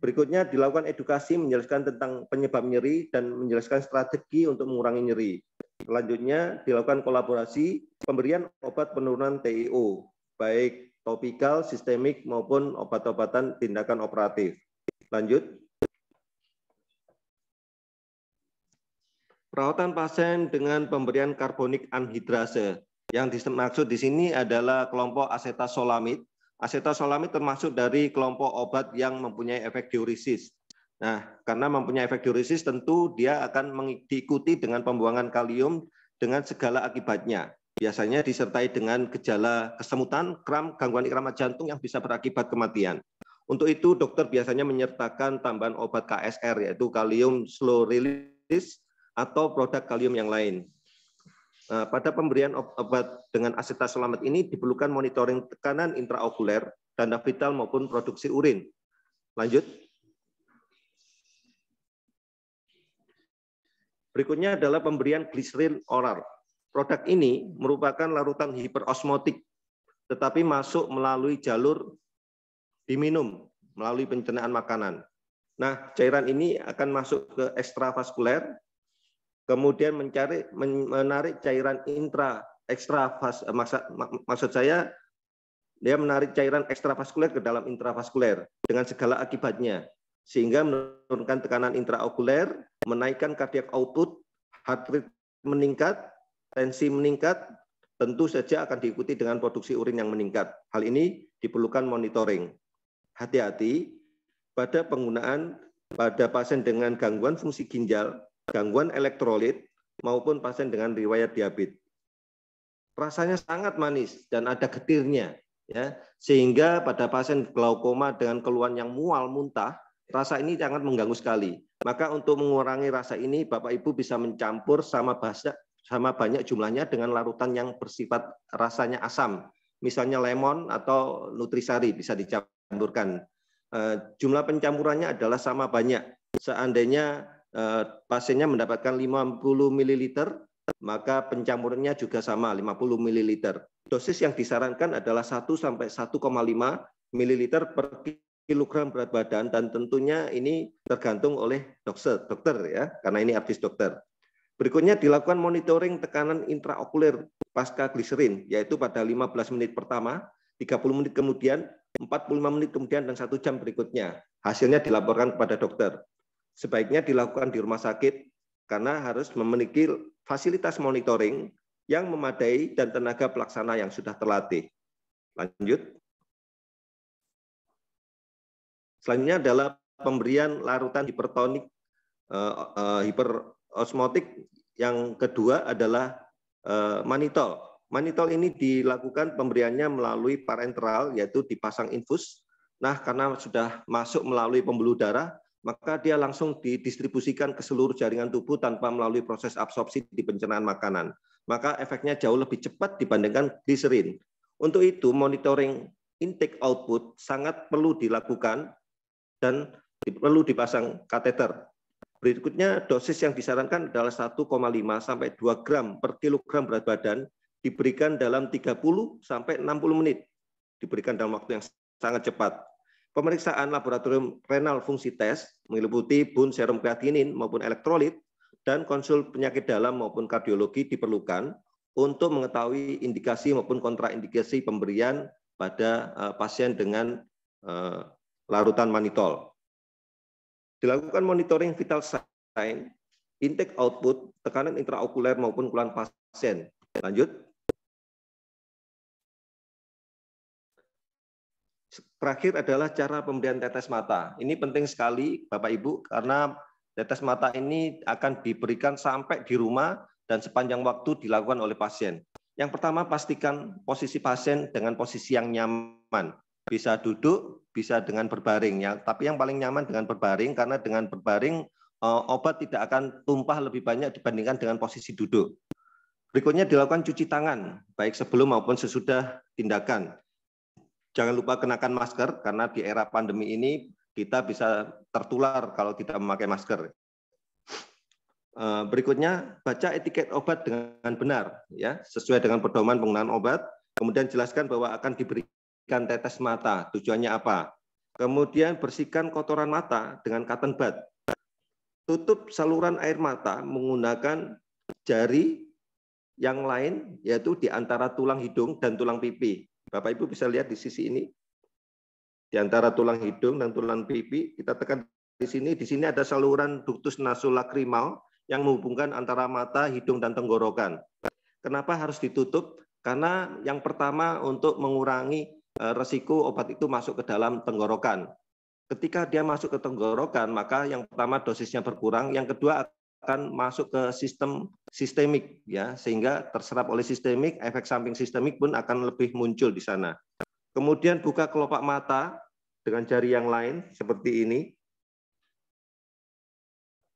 Berikutnya dilakukan edukasi menjelaskan tentang penyebab nyeri dan menjelaskan strategi untuk mengurangi nyeri. Selanjutnya dilakukan kolaborasi pemberian obat penurunan TIO, baik topikal, sistemik, maupun obat-obatan tindakan operatif. Lanjut. Perawatan pasien dengan pemberian karbonik anhidrase. Yang dimaksud di sini adalah kelompok asetasolamid. Asetasolamid termasuk dari kelompok obat yang mempunyai efek diuresis. Nah, karena mempunyai efek diuresis tentu dia akan diikuti dengan pembuangan kalium dengan segala akibatnya. Biasanya disertai dengan gejala kesemutan, kram, gangguan irama jantung yang bisa berakibat kematian. Untuk itu, dokter biasanya menyertakan tambahan obat KSR, yaitu kalium slow release, atau produk kalium yang lain. Nah, pada pemberian obat dengan asetasolamid ini diperlukan monitoring tekanan intraokuler, tanda vital maupun produksi urin. Lanjut. Berikutnya adalah pemberian gliserin oral. Produk ini merupakan larutan hiperosmotik, tetapi masuk melalui jalur diminum, melalui pencernaan makanan. Nah, cairan ini akan masuk ke ekstravaskuler, kemudian menarik cairan maksud saya, dia menarik cairan ekstravaskuler ke dalam intravaskuler dengan segala akibatnya, sehingga menurunkan tekanan intraokuler, menaikkan cardiac output, heart rate meningkat, tensi meningkat, tentu saja akan diikuti dengan produksi urin yang meningkat. Hal ini diperlukan monitoring. Hati-hati pada penggunaan pada pasien dengan gangguan fungsi ginjal, gangguan elektrolit, maupun pasien dengan riwayat diabetes. Rasanya sangat manis dan ada getirnya, ya, sehingga pada pasien glaukoma dengan keluhan yang mual, muntah, rasa ini sangat mengganggu sekali. Maka untuk mengurangi rasa ini, Bapak Ibu bisa mencampur sama banyak jumlahnya dengan larutan yang bersifat rasanya asam, misalnya lemon atau nutrisari bisa dicampurkan. Jumlah pencampurannya adalah sama banyak. Seandainya pasiennya mendapatkan 50 ml, maka pencampurannya juga sama 50 ml. Dosis yang disarankan adalah 1 sampai 1,5 ml per kilogram berat badan, dan tentunya ini tergantung oleh dokter ya, karena ini advis dokter. Berikutnya dilakukan monitoring tekanan intraokuler pasca gliserin, yaitu pada 15 menit pertama, 30 menit kemudian, 45 menit kemudian, dan 1 jam berikutnya. Hasilnya dilaporkan kepada dokter. Sebaiknya dilakukan di rumah sakit karena harus memiliki fasilitas monitoring yang memadai dan tenaga pelaksana yang sudah terlatih. Lanjut. Selanjutnya adalah pemberian larutan hipertonik hiperosmotik. Yang kedua adalah manitol. Manitol ini dilakukan pemberiannya melalui parenteral, yaitu dipasang infus, Nah, karena sudah masuk melalui pembuluh darah, maka dia langsung didistribusikan ke seluruh jaringan tubuh tanpa melalui proses absorpsi di pencernaan makanan. Maka efeknya jauh lebih cepat dibandingkan gliserin. Untuk itu, monitoring intake output sangat perlu dilakukan dan perlu dipasang kateter. Berikutnya, dosis yang disarankan adalah 1,5 sampai 2 gram per kilogram berat badan, diberikan dalam 30 sampai 60 menit. Diberikan dalam waktu yang sangat cepat. Pemeriksaan laboratorium renal fungsi tes meliputi bun serum kreatinin maupun elektrolit dan konsul penyakit dalam maupun kardiologi diperlukan untuk mengetahui indikasi maupun kontraindikasi pemberian pada pasien dengan larutan mannitol. Dilakukan monitoring vital sign, intake output, tekanan intraokuler maupun keluhan pasien. Lanjut. Terakhir adalah cara pemberian tetes mata. Ini penting sekali Bapak Ibu karena tetes mata ini akan diberikan sampai di rumah dan sepanjang waktu dilakukan oleh pasien. Yang pertama, pastikan posisi pasien dengan posisi yang nyaman. Bisa duduk, bisa dengan berbaring ya. Tapi yang paling nyaman dengan berbaring karena dengan berbaring obat tidak akan tumpah lebih banyak dibandingkan dengan posisi duduk. Berikutnya dilakukan cuci tangan baik sebelum maupun sesudah tindakan. Jangan lupa kenakan masker karena di era pandemi ini kita bisa tertular kalau tidak memakai masker. Berikutnya baca etiket obat dengan benar ya, sesuai dengan pedoman penggunaan obat. Kemudian jelaskan bahwa akan diberikan tetes mata, tujuannya apa. Kemudian bersihkan kotoran mata dengan cotton bud. Tutup saluran air mata menggunakan jari yang lain yaitu di antara tulang hidung dan tulang pipi. Bapak Ibu bisa lihat di sisi ini. Di antara tulang hidung dan tulang pipi, kita tekan di sini. Di sini ada saluran ductus nasolacrimal yang menghubungkan antara mata, hidung, dan tenggorokan. Kenapa harus ditutup? Karena yang pertama untuk mengurangi resiko obat itu masuk ke dalam tenggorokan. Ketika dia masuk ke tenggorokan, maka yang pertama dosisnya berkurang, yang kedua akan masuk ke sistem sistemik ya, sehingga terserap oleh sistemik, efek samping sistemik pun akan lebih muncul di sana. Kemudian buka kelopak mata dengan jari yang lain seperti ini,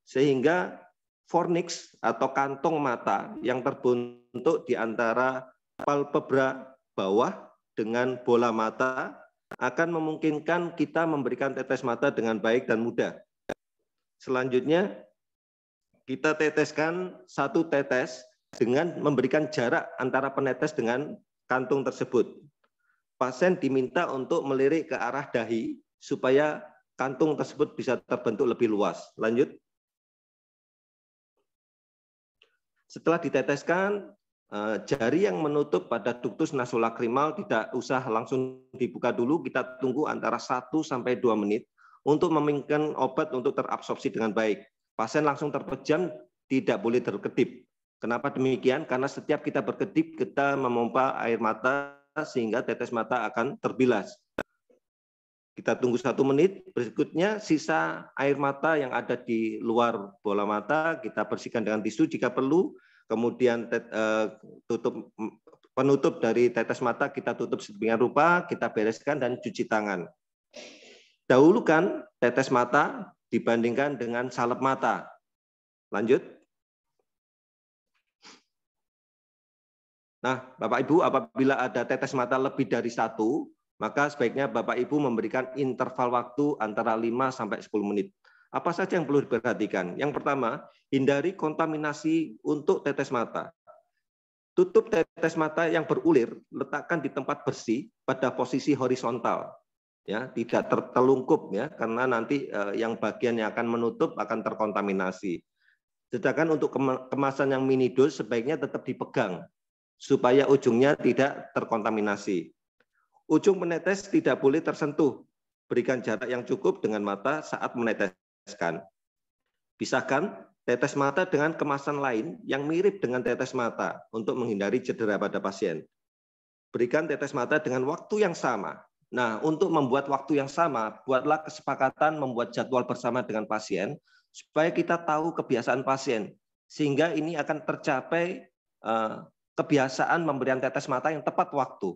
sehingga fornix atau kantong mata yang terbentuk di antara palpebra bawah dengan bola mata akan memungkinkan kita memberikan tetes mata dengan baik dan mudah. Selanjutnya kita teteskan satu tetes dengan memberikan jarak antara penetes dengan kantung tersebut. Pasien diminta untuk melirik ke arah dahi supaya kantung tersebut bisa terbentuk lebih luas. Lanjut. Setelah diteteskan, jari yang menutup pada ductus nasolacrimal tidak usah langsung dibuka dulu, kita tunggu antara 1 sampai 2 menit untuk memungkinkan obat untuk terabsorpsi dengan baik. Pasien langsung terpejam, tidak boleh terkedip. Kenapa demikian? Karena setiap kita berkedip, kita memompa air mata sehingga tetes mata akan terbilas. Kita tunggu 1 menit, berikutnya sisa air mata yang ada di luar bola mata, kita bersihkan dengan tisu jika perlu, kemudian penutup dari tetes mata kita tutup sedemikian rupa, kita bereskan dan cuci tangan. Dahulukan tetes mata dibandingkan dengan salep mata. Lanjut. Nah, Bapak Ibu, apabila ada tetes mata lebih dari 1, maka sebaiknya Bapak Ibu memberikan interval waktu antara 5 sampai 10 menit. Apa saja yang perlu diperhatikan? Yang pertama, hindari kontaminasi untuk tetes mata. Tutup tetes mata yang berulir, letakkan di tempat bersih pada posisi horizontal. Ya, tidak tertelungkup ya, karena nanti yang bagian yang akan menutup akan terkontaminasi. Sedangkan untuk kemasan yang mini dose sebaiknya tetap dipegang supaya ujungnya tidak terkontaminasi. Ujung menetes tidak boleh tersentuh. Berikan jarak yang cukup dengan mata saat meneteskan. Pisahkan tetes mata dengan kemasan lain yang mirip dengan tetes mata untuk menghindari cedera pada pasien. Berikan tetes mata dengan waktu yang sama. Nah, untuk membuat waktu yang sama, buatlah kesepakatan membuat jadwal bersama dengan pasien supaya kita tahu kebiasaan pasien. Sehingga ini akan tercapai kebiasaan pemberian tetes mata yang tepat waktu.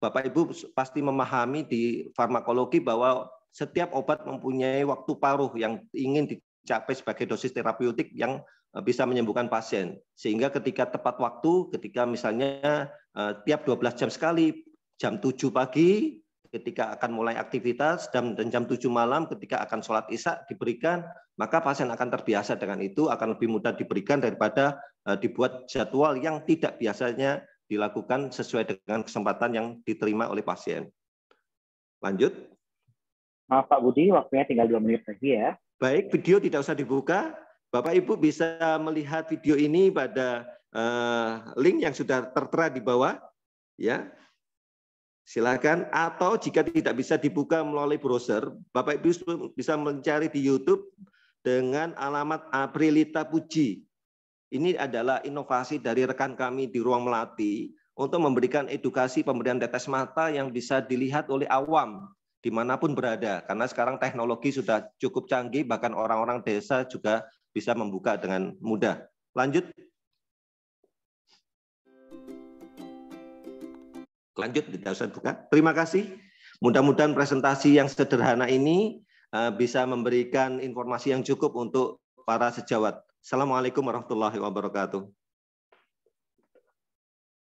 Bapak Ibu pasti memahami di farmakologi bahwa setiap obat mempunyai waktu paruh yang ingin dicapai sebagai dosis terapeutik yang bisa menyembuhkan pasien. Sehingga ketika tepat waktu, ketika misalnya tiap 12 jam sekali, jam 7 pagi, ketika akan mulai aktivitas, dan jam 7 malam ketika akan sholat isya diberikan, maka pasien akan terbiasa dengan itu, akan lebih mudah diberikan daripada dibuat jadwal yang tidak biasanya dilakukan sesuai dengan kesempatan yang diterima oleh pasien. Lanjut. Maaf Pak Budi, waktunya tinggal 2 menit lagi ya. Baik, video tidak usah dibuka. Bapak Ibu bisa melihat video ini pada link yang sudah tertera di bawah. Ya, silakan. Atau jika tidak bisa dibuka melalui browser, Bapak Ibu bisa mencari di YouTube dengan alamat Aprilita Puji. Ini adalah inovasi dari rekan kami di Ruang Melati untuk memberikan edukasi pemberian tetes mata yang bisa dilihat oleh awam dimanapun berada. Karena sekarang teknologi sudah cukup canggih, bahkan orang-orang desa juga bisa membuka dengan mudah. Lanjut. Lanjut, tidak usah buka. Terima kasih. Mudah-mudahan presentasi yang sederhana ini bisa memberikan informasi yang cukup untuk para sejawat. Assalamualaikum warahmatullahi wabarakatuh.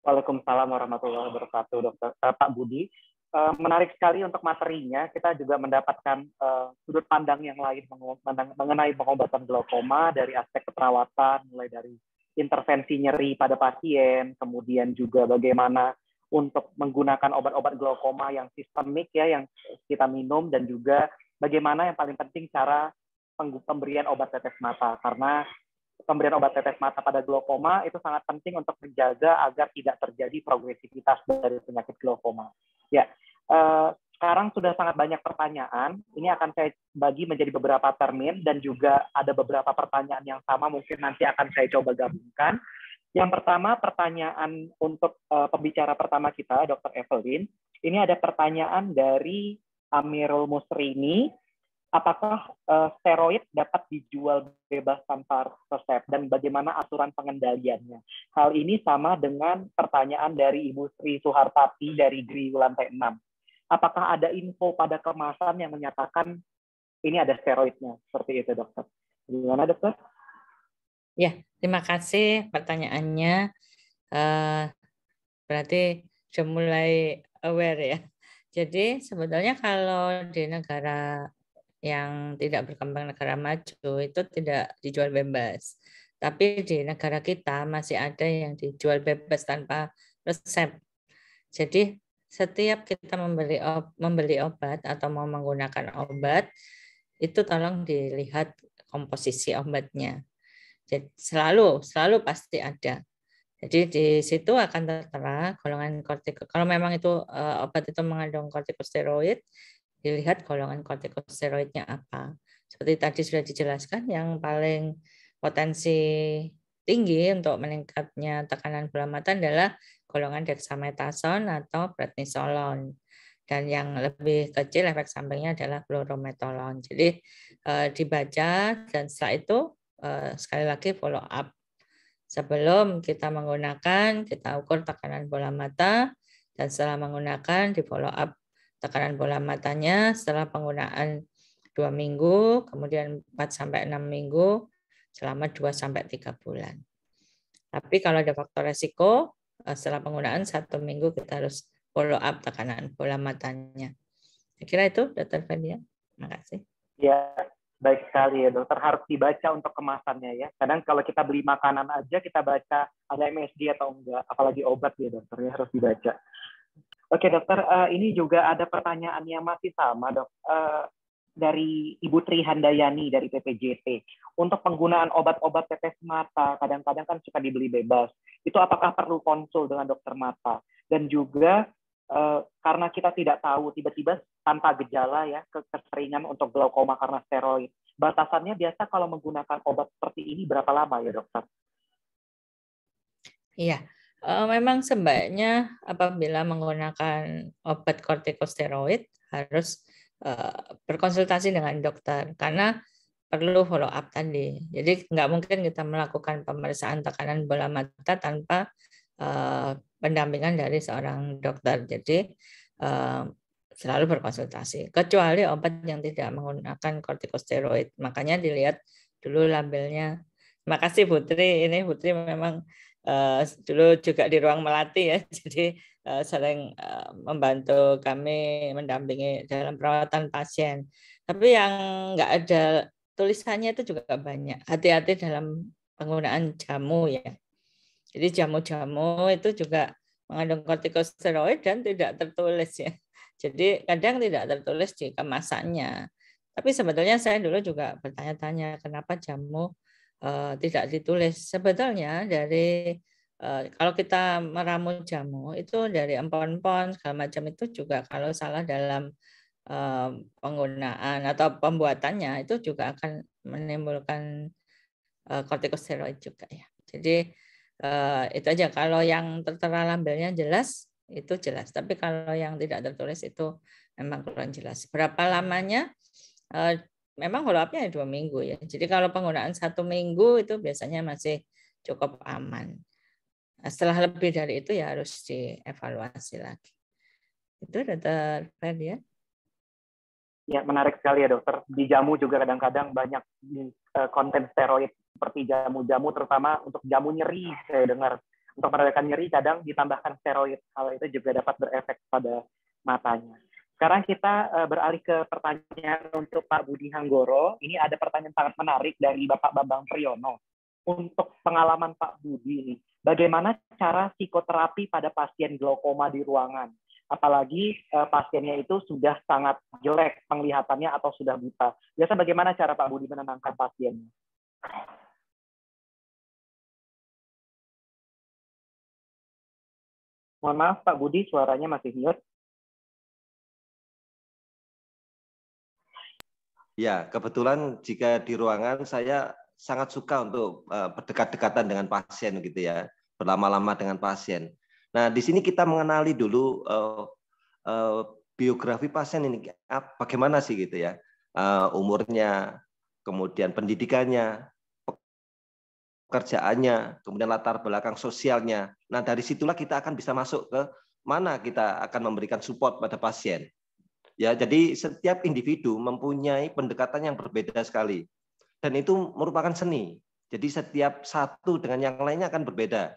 Waalaikumsalam warahmatullahi wabarakatuh, Pak Budi. Menarik sekali untuk materinya. Kita juga mendapatkan sudut pandang yang lain mengenai pengobatan glaukoma dari aspek keperawatan, mulai dari intervensi nyeri pada pasien, kemudian juga bagaimana untuk menggunakan obat-obat glaukoma yang sistemik ya, yang kita minum, dan juga bagaimana yang paling penting cara pemberian obat tetes mata, karena pemberian obat tetes mata pada glaukoma itu sangat penting untuk menjaga agar tidak terjadi progresivitas dari penyakit glaukoma. Ya, sekarang sudah sangat banyak pertanyaan. Ini akan saya bagi menjadi beberapa termin dan juga ada beberapa pertanyaan yang sama mungkin nanti akan saya coba gabungkan. Yang pertama, pertanyaan untuk pembicara pertama kita, Dr. Evelyn. Ini ada pertanyaan dari Amirul Musrini. Apakah steroid dapat dijual bebas tanpa resep dan bagaimana aturan pengendaliannya? Hal ini sama dengan pertanyaan dari Ibu Sri Suhartati dari GRI lantai 6. Apakah ada info pada kemasan yang menyatakan ini ada steroidnya? Seperti itu, dokter. Gimana, dokter? Ya, terima kasih pertanyaannya. Berarti sudah mulai aware ya. Jadi sebetulnya kalau di negara yang tidak berkembang, negara maju, itu tidak dijual bebas. Tapi di negara kita masih ada yang dijual bebas tanpa resep. Jadi setiap kita membeli obat atau mau menggunakan obat, itu tolong dilihat komposisi obatnya. Jadi selalu pasti ada. Jadi di situ akan tertera golongan kortikosteroid. Kalau memang itu obat itu mengandung kortikosteroid, dilihat golongan kortikosteroidnya apa. Seperti tadi sudah dijelaskan, yang paling potensi tinggi untuk meningkatnya tekanan bola mata adalah golongan dexamethasone atau prednisolone. Dan yang lebih kecil efek sampingnya adalah chlorometholone. Jadi dibaca dan setelah itu sekali lagi follow up. Sebelum kita menggunakan, kita ukur tekanan bola mata, dan setelah menggunakan di follow up tekanan bola matanya setelah penggunaan 2 minggu, kemudian 4-6 minggu, selama 2-3 bulan. Tapi kalau ada faktor resiko, setelah penggunaan 1 minggu kita harus follow up tekanan bola matanya. Saya kira itu, Dr. Fadia. Terima kasih. Ya, baik sekali ya, dokter. Harus dibaca untuk kemasannya ya. Kadang kalau kita beli makanan aja, kita baca ada MSG atau enggak, apalagi obat ya, dokter, ya harus dibaca. Oke, dokter, ini juga ada pertanyaan yang masih sama, dok. Dari Ibu Tri Handayani dari PPJT. Untuk penggunaan obat-obat tetes mata, kadang-kadang kan suka dibeli bebas. Itu apakah perlu konsul dengan dokter mata? Dan juga karena kita tidak tahu, tiba-tiba tanpa gejala ya, keseringan untuk glaukoma karena steroid. Batasannya biasa kalau menggunakan obat seperti ini berapa lama ya, dokter? Iya. Memang sebaiknya apabila menggunakan obat kortikosteroid harus berkonsultasi dengan dokter karena perlu follow up tadi. Jadi nggak mungkin kita melakukan pemeriksaan tekanan bola mata tanpa pendampingan dari seorang dokter. Jadi selalu berkonsultasi, kecuali obat yang tidak menggunakan kortikosteroid. Makanya dilihat dulu labelnya. Terima kasih Putri. Ini Putri memang dulu juga di ruang melati ya, jadi sering membantu kami mendampingi dalam perawatan pasien. Tapi yang nggak ada tulisannya itu juga banyak. Hati-hati dalam penggunaan jamu ya. Jadi jamu-jamu itu juga mengandung kortikosteroid dan tidak tertulis ya. Jadi kadang tidak tertulis di kemasannya. Tapi sebetulnya saya dulu juga bertanya-tanya kenapa jamu tidak ditulis. Sebetulnya dari kalau kita meramu jamu itu dari empon-empon segala macam itu juga kalau salah dalam penggunaan atau pembuatannya itu juga akan menimbulkan kortikosteroid juga ya. Jadi itu aja, kalau yang tertera labelnya jelas itu jelas, tapi kalau yang tidak tertulis itu memang kurang jelas. Berapa lamanya? Memang follow up-nya 2 minggu ya. Jadi kalau penggunaan 1 minggu itu biasanya masih cukup aman. Setelah lebih dari itu ya harus dievaluasi lagi. Itu Dr. Ferdian. Ya, menarik sekali ya dokter. Di jamu juga kadang-kadang banyak konten steroid seperti jamu-jamu, terutama untuk jamu nyeri. Saya dengar untuk meredakan nyeri kadang ditambahkan steroid. Hal itu juga dapat berefek pada matanya. Sekarang kita beralih ke pertanyaan untuk Pak Budi Hanggoro. Ini ada pertanyaan sangat menarik dari Bapak Bambang Priyono. Untuk pengalaman Pak Budi, bagaimana cara psikoterapi pada pasien glaukoma di ruangan? Apalagi pasiennya itu sudah sangat jelek penglihatannya atau sudah buta. Biasa bagaimana cara Pak Budi menenangkan pasiennya? Mohon maaf Pak Budi, suaranya masih mute. Ya, kebetulan jika di ruangan saya sangat suka untuk berdekat-dekatan dengan pasien gitu ya, berlama-lama dengan pasien. Nah, di sini kita mengenali dulu biografi pasien ini bagaimana sih gitu ya, umurnya, kemudian pendidikannya, pekerjaannya, kemudian latar belakang sosialnya. Nah, dari situlah kita akan bisa masuk ke mana kita akan memberikan support pada pasien. Ya, jadi setiap individu mempunyai pendekatan yang berbeda sekali. Dan itu merupakan seni. Jadi setiap satu dengan yang lainnya akan berbeda.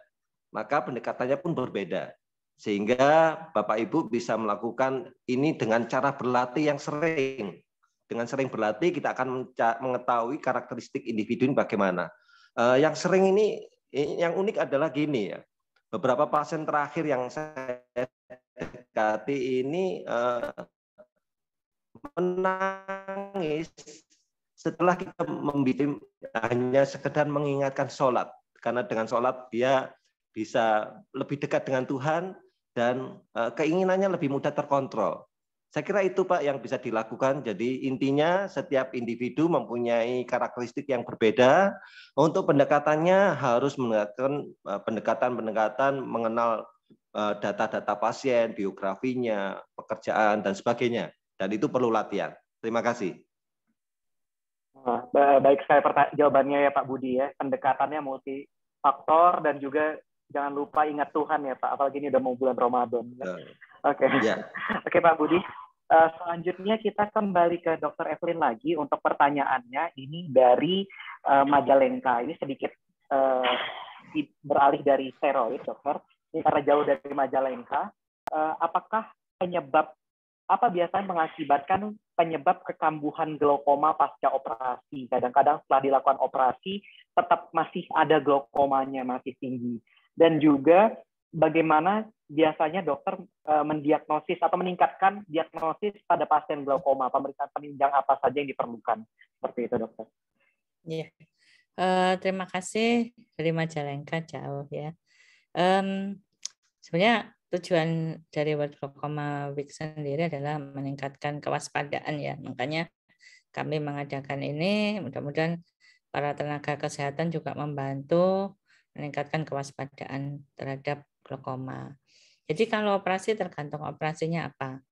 Maka pendekatannya pun berbeda. Sehingga Bapak Ibu bisa melakukan ini dengan cara berlatih yang sering. Dengan sering berlatih kita akan mengetahui karakteristik individu ini bagaimana. Yang sering ini, yang unik adalah gini ya. Beberapa pasien terakhir yang saya dekati ini menangis setelah kita membimbing hanya sekedar mengingatkan sholat. Karena dengan sholat dia bisa lebih dekat dengan Tuhan dan keinginannya lebih mudah terkontrol. Saya kira itu Pak yang bisa dilakukan. Jadi intinya setiap individu mempunyai karakteristik yang berbeda. Untuk pendekatannya harus menggunakan pendekatan-pendekatan mengenal data-data pasien, biografinya, pekerjaan, dan sebagainya. Dan itu perlu latihan. Terima kasih. Baik sekali jawabannya ya Pak Budi ya. Pendekatannya multifaktor dan juga jangan lupa ingat Tuhan ya Pak. Apalagi ini udah mau bulan Ramadan. Oke. Ya. Oke Pak Budi. Selanjutnya kita kembali ke Dr. Evelyn lagi untuk pertanyaannya. Ini dari Majalengka. Ini sedikit beralih dari steroid dokter. Ini karena jauh dari Majalengka. Apakah apa biasanya mengakibatkan penyebab kekambuhan glaukoma pasca operasi? Kadang-kadang setelah dilakukan operasi tetap masih ada glaukomanya, masih tinggi. Dan juga bagaimana biasanya dokter mendiagnosis atau meningkatkan diagnosis pada pasien glaukoma? Pemeriksaan penunjang apa saja yang diperlukan? Seperti itu dokter. Iya. Terima kasih dari Majalengka jauh ya. Sebenarnya tujuan dari World Glaucoma Week sendiri adalah meningkatkan kewaspadaan ya. Makanya kami mengadakan ini, mudah-mudahan para tenaga kesehatan juga membantu meningkatkan kewaspadaan terhadap glaukoma. Jadi kalau operasi tergantung operasinya apa.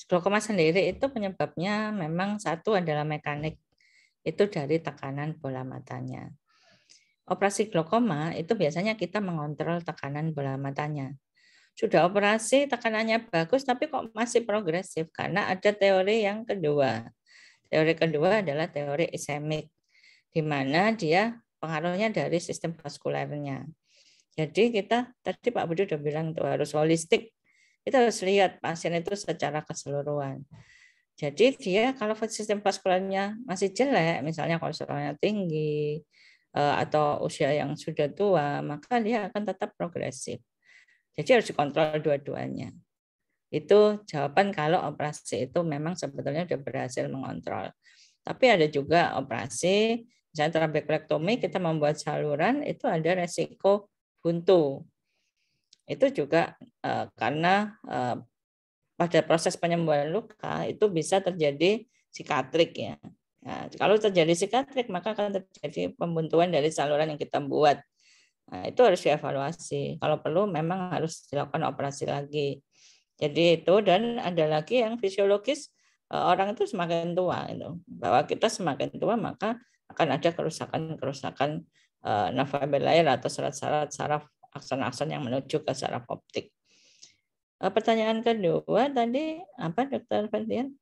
Glaukoma sendiri itu penyebabnya memang satu adalah mekanik, itu dari tekanan bola matanya. operasi glaukoma itu biasanya kita mengontrol tekanan bola matanya. Sudah operasi tekanannya bagus tapi kok masih progresif karena ada teori yang kedua. Teori kedua adalah teori ischemic, di mana dia pengaruhnya dari sistem vaskulernya. Jadi kita tadi Pak Budi udah bilang tuh harus holistik. Kita harus lihat pasien itu secara keseluruhan. Jadi dia kalau sistem vaskulernya masih jelek, misalnya kolesterolnya tinggi atau usia yang sudah tua, maka dia akan tetap progresif. Jadi harus dikontrol dua-duanya. Itu jawaban kalau operasi itu memang sebetulnya sudah berhasil mengontrol. Tapi ada juga operasi, misalnya trabekulektomi, kita membuat saluran, itu ada resiko buntu. Itu juga karena pada proses penyembuhan luka itu bisa terjadi sikatrik ya. Nah, kalau terjadi sikatrik maka akan terjadi pembuntuan dari saluran yang kita buat. Nah, itu harus dievaluasi. Kalau perlu memang harus dilakukan operasi lagi. Jadi itu, dan ada lagi yang fisiologis, orang itu semakin tua itu. Bahwa kita semakin tua maka akan ada kerusakan neurofibrillar atau syarat-syarat saraf akson-akson yang menuju ke saraf optik. Pertanyaan kedua tadi apa Dr. Ferdian?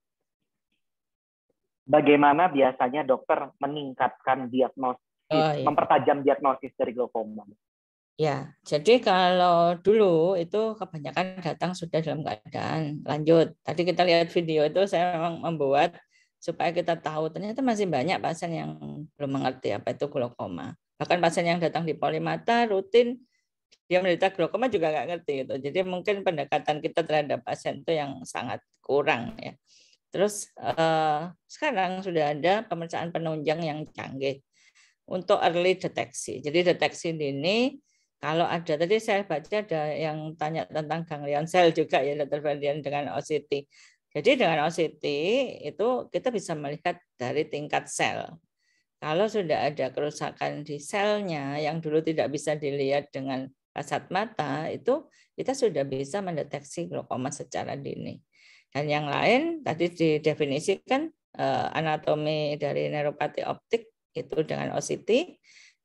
Bagaimana biasanya dokter meningkatkan diagnosis, mempertajam diagnosis dari glaukoma? Ya, jadi kalau dulu itu kebanyakan datang sudah dalam keadaan lanjut. Tadi kita lihat video itu saya memang membuat supaya kita tahu ternyata masih banyak pasien yang belum mengerti apa itu glaukoma. Bahkan pasien yang datang di polimata rutin dia menderita glaukoma juga nggak ngerti gitu. Jadi mungkin pendekatan kita terhadap pasien itu yang sangat kurang ya. Terus sekarang sudah ada pemeriksaan penunjang yang canggih untuk early deteksi. Jadi deteksi dini. Kalau ada, tadi saya baca ada yang tanya tentang ganglion sel juga ya Dr. Ferdian dengan OCT. Jadi dengan OCT itu kita bisa melihat dari tingkat sel. Kalau sudah ada kerusakan di selnya yang dulu tidak bisa dilihat dengan kasat mata, itu kita sudah bisa mendeteksi glaukoma secara dini. Dan yang lain tadi didefinisikan anatomi dari neuropati optik itu dengan OCT.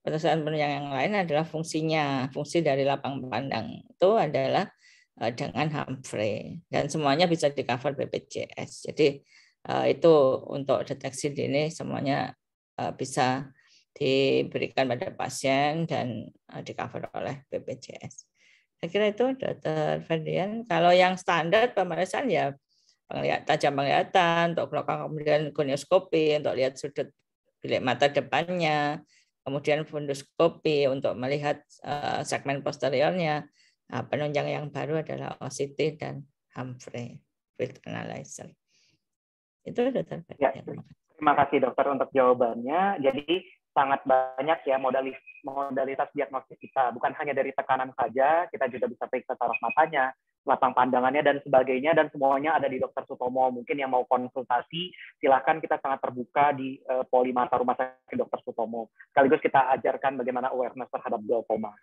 Pemeriksaan penunjang yang lain adalah fungsi dari lapang pandang itu adalah dengan Humphrey dan semuanya bisa di cover BPJS. Jadi itu untuk deteksi dini semuanya bisa diberikan pada pasien dan di cover oleh BPJS. Saya kira itu Dr. Ferdian. Kalau yang standar pemeriksaan ya tajam penglihatan untuk glaukoma, kemudian gonioskopi untuk lihat sudut bilik mata depannya. Kemudian fundoskopi untuk melihat segmen posteriornya. Nah, penunjang yang baru adalah OCT dan Humphrey field analyzer. Itu Dr. Ya, terima kasih dokter untuk jawabannya. Jadi sangat banyak ya modalitas diagnosis kita. Bukan hanya dari tekanan saja, kita juga bisa periksa saraf matanya, lapang pandangannya dan sebagainya, dan semuanya ada di Dr. Sutomo. Mungkin yang mau konsultasi, silakan, kita sangat terbuka di Polimata Rumah Sakit Dr. Sutomo. Sekaligus kita ajarkan bagaimana awareness terhadap glaukoma.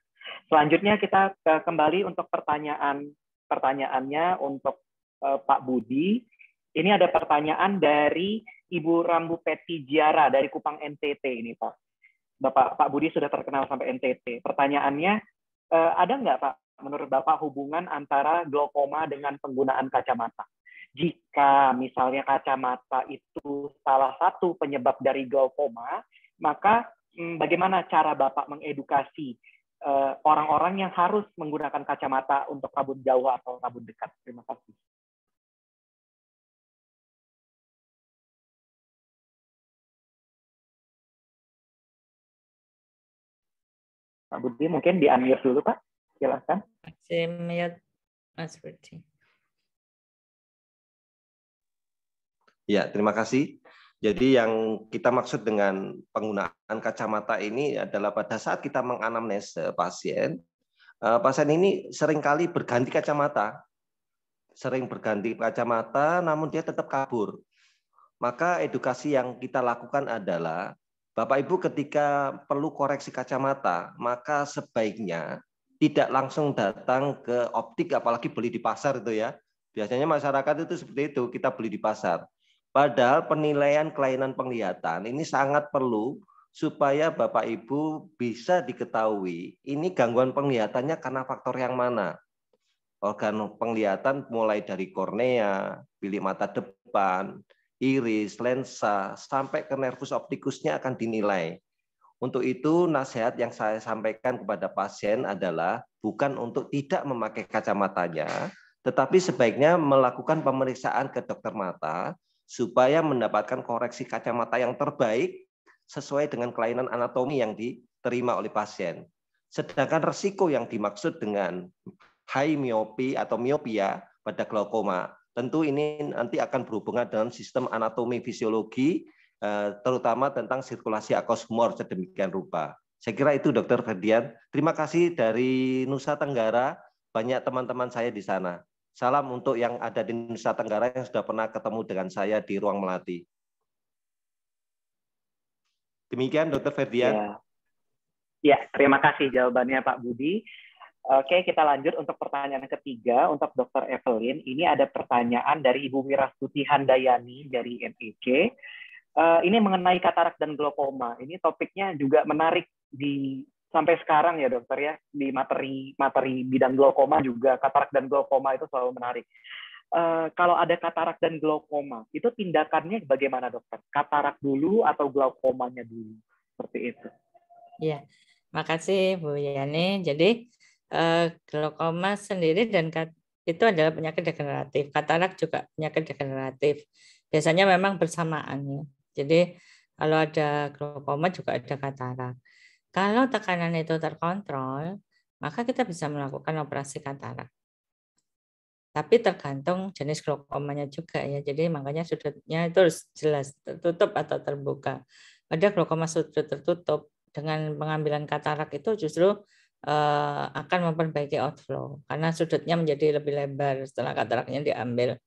Selanjutnya kita kembali untuk pertanyaannya untuk Pak Budi. Ini ada pertanyaan dari Ibu Rambu Peti Jiara dari Kupang NTT ini Pak. Pak Budi sudah terkenal sampai NTT. Pertanyaannya, ada nggak Pak menurut Bapak hubungan antara glaukoma dengan penggunaan kacamata? Jika misalnya kacamata itu salah satu penyebab dari glaukoma, maka bagaimana cara Bapak mengedukasi orang-orang yang harus menggunakan kacamata untuk kabut jauh atau kabut dekat? Terima kasih. Pak Budi mungkin di-unmute dulu Pak, silakan. Mute Mas Budi. Ya, terima kasih. Jadi yang kita maksud dengan penggunaan kacamata ini adalah pada saat kita menganamnesa pasien, pasien ini seringkali berganti kacamata, namun dia tetap kabur. Maka edukasi yang kita lakukan adalah Bapak Ibu ketika perlu koreksi kacamata, maka sebaiknya tidak langsung datang ke optik, apalagi beli di pasar itu ya. Biasanya masyarakat itu seperti itu, kita beli di pasar. Padahal penilaian kelainan penglihatan ini sangat perlu supaya Bapak Ibu bisa diketahui ini gangguan penglihatannya karena faktor yang mana. Organ penglihatan mulai dari kornea, bilik mata depan, iris, lensa, sampai ke nervus optikusnya akan dinilai. Untuk itu, nasihat yang saya sampaikan kepada pasien adalah bukan untuk tidak memakai kacamatanya, tetapi sebaiknya melakukan pemeriksaan ke dokter mata supaya mendapatkan koreksi kacamata yang terbaik sesuai dengan kelainan anatomi yang diterima oleh pasien. Sedangkan resiko yang dimaksud dengan high myopia atau miopia pada glaukoma, tentu ini nanti akan berhubungan dengan sistem anatomi fisiologi, terutama tentang sirkulasi aqueous humor sedemikian rupa. Saya kira itu Dr. Ferdian. Terima kasih dari Nusa Tenggara, banyak teman-teman saya di sana. Salam untuk yang ada di Nusa Tenggara yang sudah pernah ketemu dengan saya di ruang Melati. Demikian Dr. Ferdian. Ya, terima kasih jawabannya Pak Budi. Oke, kita lanjut untuk pertanyaan ketiga untuk Dr. Evelyn. Ini ada pertanyaan dari Ibu Wirastuti Handayani dari NEC. Ini mengenai katarak dan glaukoma. Ini topiknya juga menarik sampai sekarang ya dokter ya, di materi bidang glaukoma juga katarak dan glaukoma itu selalu menarik. Kalau ada katarak dan glaukoma, itu tindakannya bagaimana dokter? Katarak dulu atau glaukomanya dulu? Seperti itu. Ya, makasih Bu Yani. Jadi glaukoma sendiri dan itu adalah penyakit degeneratif. Katarak juga penyakit degeneratif. Biasanya memang bersamaan ya. Jadi kalau ada glaukoma juga ada katarak. Kalau tekanan itu terkontrol, maka kita bisa melakukan operasi katarak. Tapi tergantung jenis glaukomanya juga ya. Jadi makanya sudutnya itu harus jelas tertutup atau terbuka. Pada glaukoma sudut tertutup dengan pengambilan katarak itu justru akan memperbaiki outflow karena sudutnya menjadi lebih lebar setelah kataraknya diambil.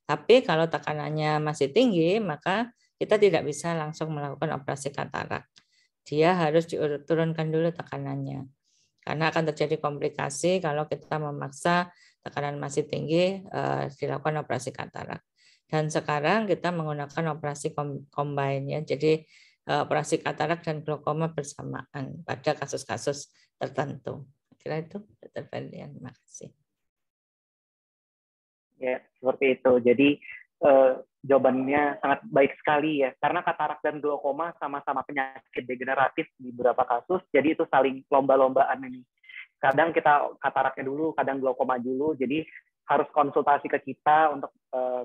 Tapi kalau tekanannya masih tinggi, maka kita tidak bisa langsung melakukan operasi katarak. Dia harus diturunkan dulu tekanannya. Karena akan terjadi komplikasi kalau kita memaksa tekanan masih tinggi dilakukan operasi katarak. Dan sekarang kita menggunakan operasi combine ya. Jadi operasi katarak dan glaukoma bersamaan pada kasus-kasus tertentu. Kira itu Dr. Ferdian. Terima kasih. Ya, seperti itu. Jadi jawabannya sangat baik sekali ya. Karena katarak dan glaukoma sama-sama penyakit degeneratif di beberapa kasus. Jadi itu saling lomba-lombaan ini. Kadang kita kataraknya dulu, kadang glaukoma dulu. Jadi harus konsultasi ke kita untuk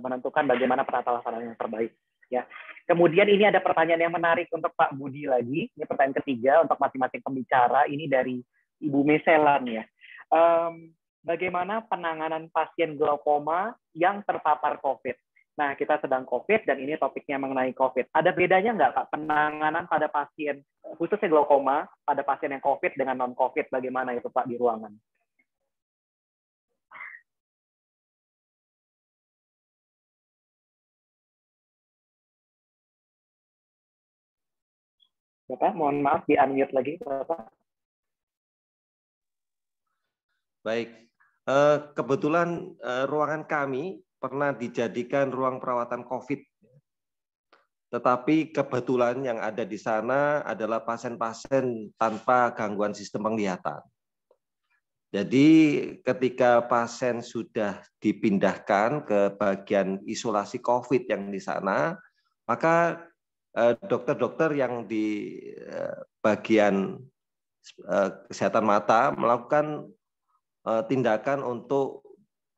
menentukan bagaimana penata laksana yang terbaik. Ya. Kemudian ini ada pertanyaan yang menarik untuk Pak Budi lagi. Ini pertanyaan ketiga untuk masing-masing pembicara. Ini dari Ibu Meselan ya. Bagaimana penanganan pasien glaukoma yang terpapar COVID? Nah, kita sedang COVID dan ini topiknya mengenai COVID. Ada bedanya nggak Pak penanganan pada pasien, khususnya glaukoma, pada pasien yang COVID dengan non-COVID? Bagaimana itu Pak di ruangan? Bapak, mohon maaf di-unmute lagi, Bapak. Baik, kebetulan ruangan kami pernah dijadikan ruang perawatan COVID. Tetapi kebetulan yang ada di sana adalah pasien-pasien tanpa gangguan sistem penglihatan. Jadi ketika pasien sudah dipindahkan ke bagian isolasi COVID yang di sana, maka dokter-dokter yang di bagian kesehatan mata melakukan tindakan untuk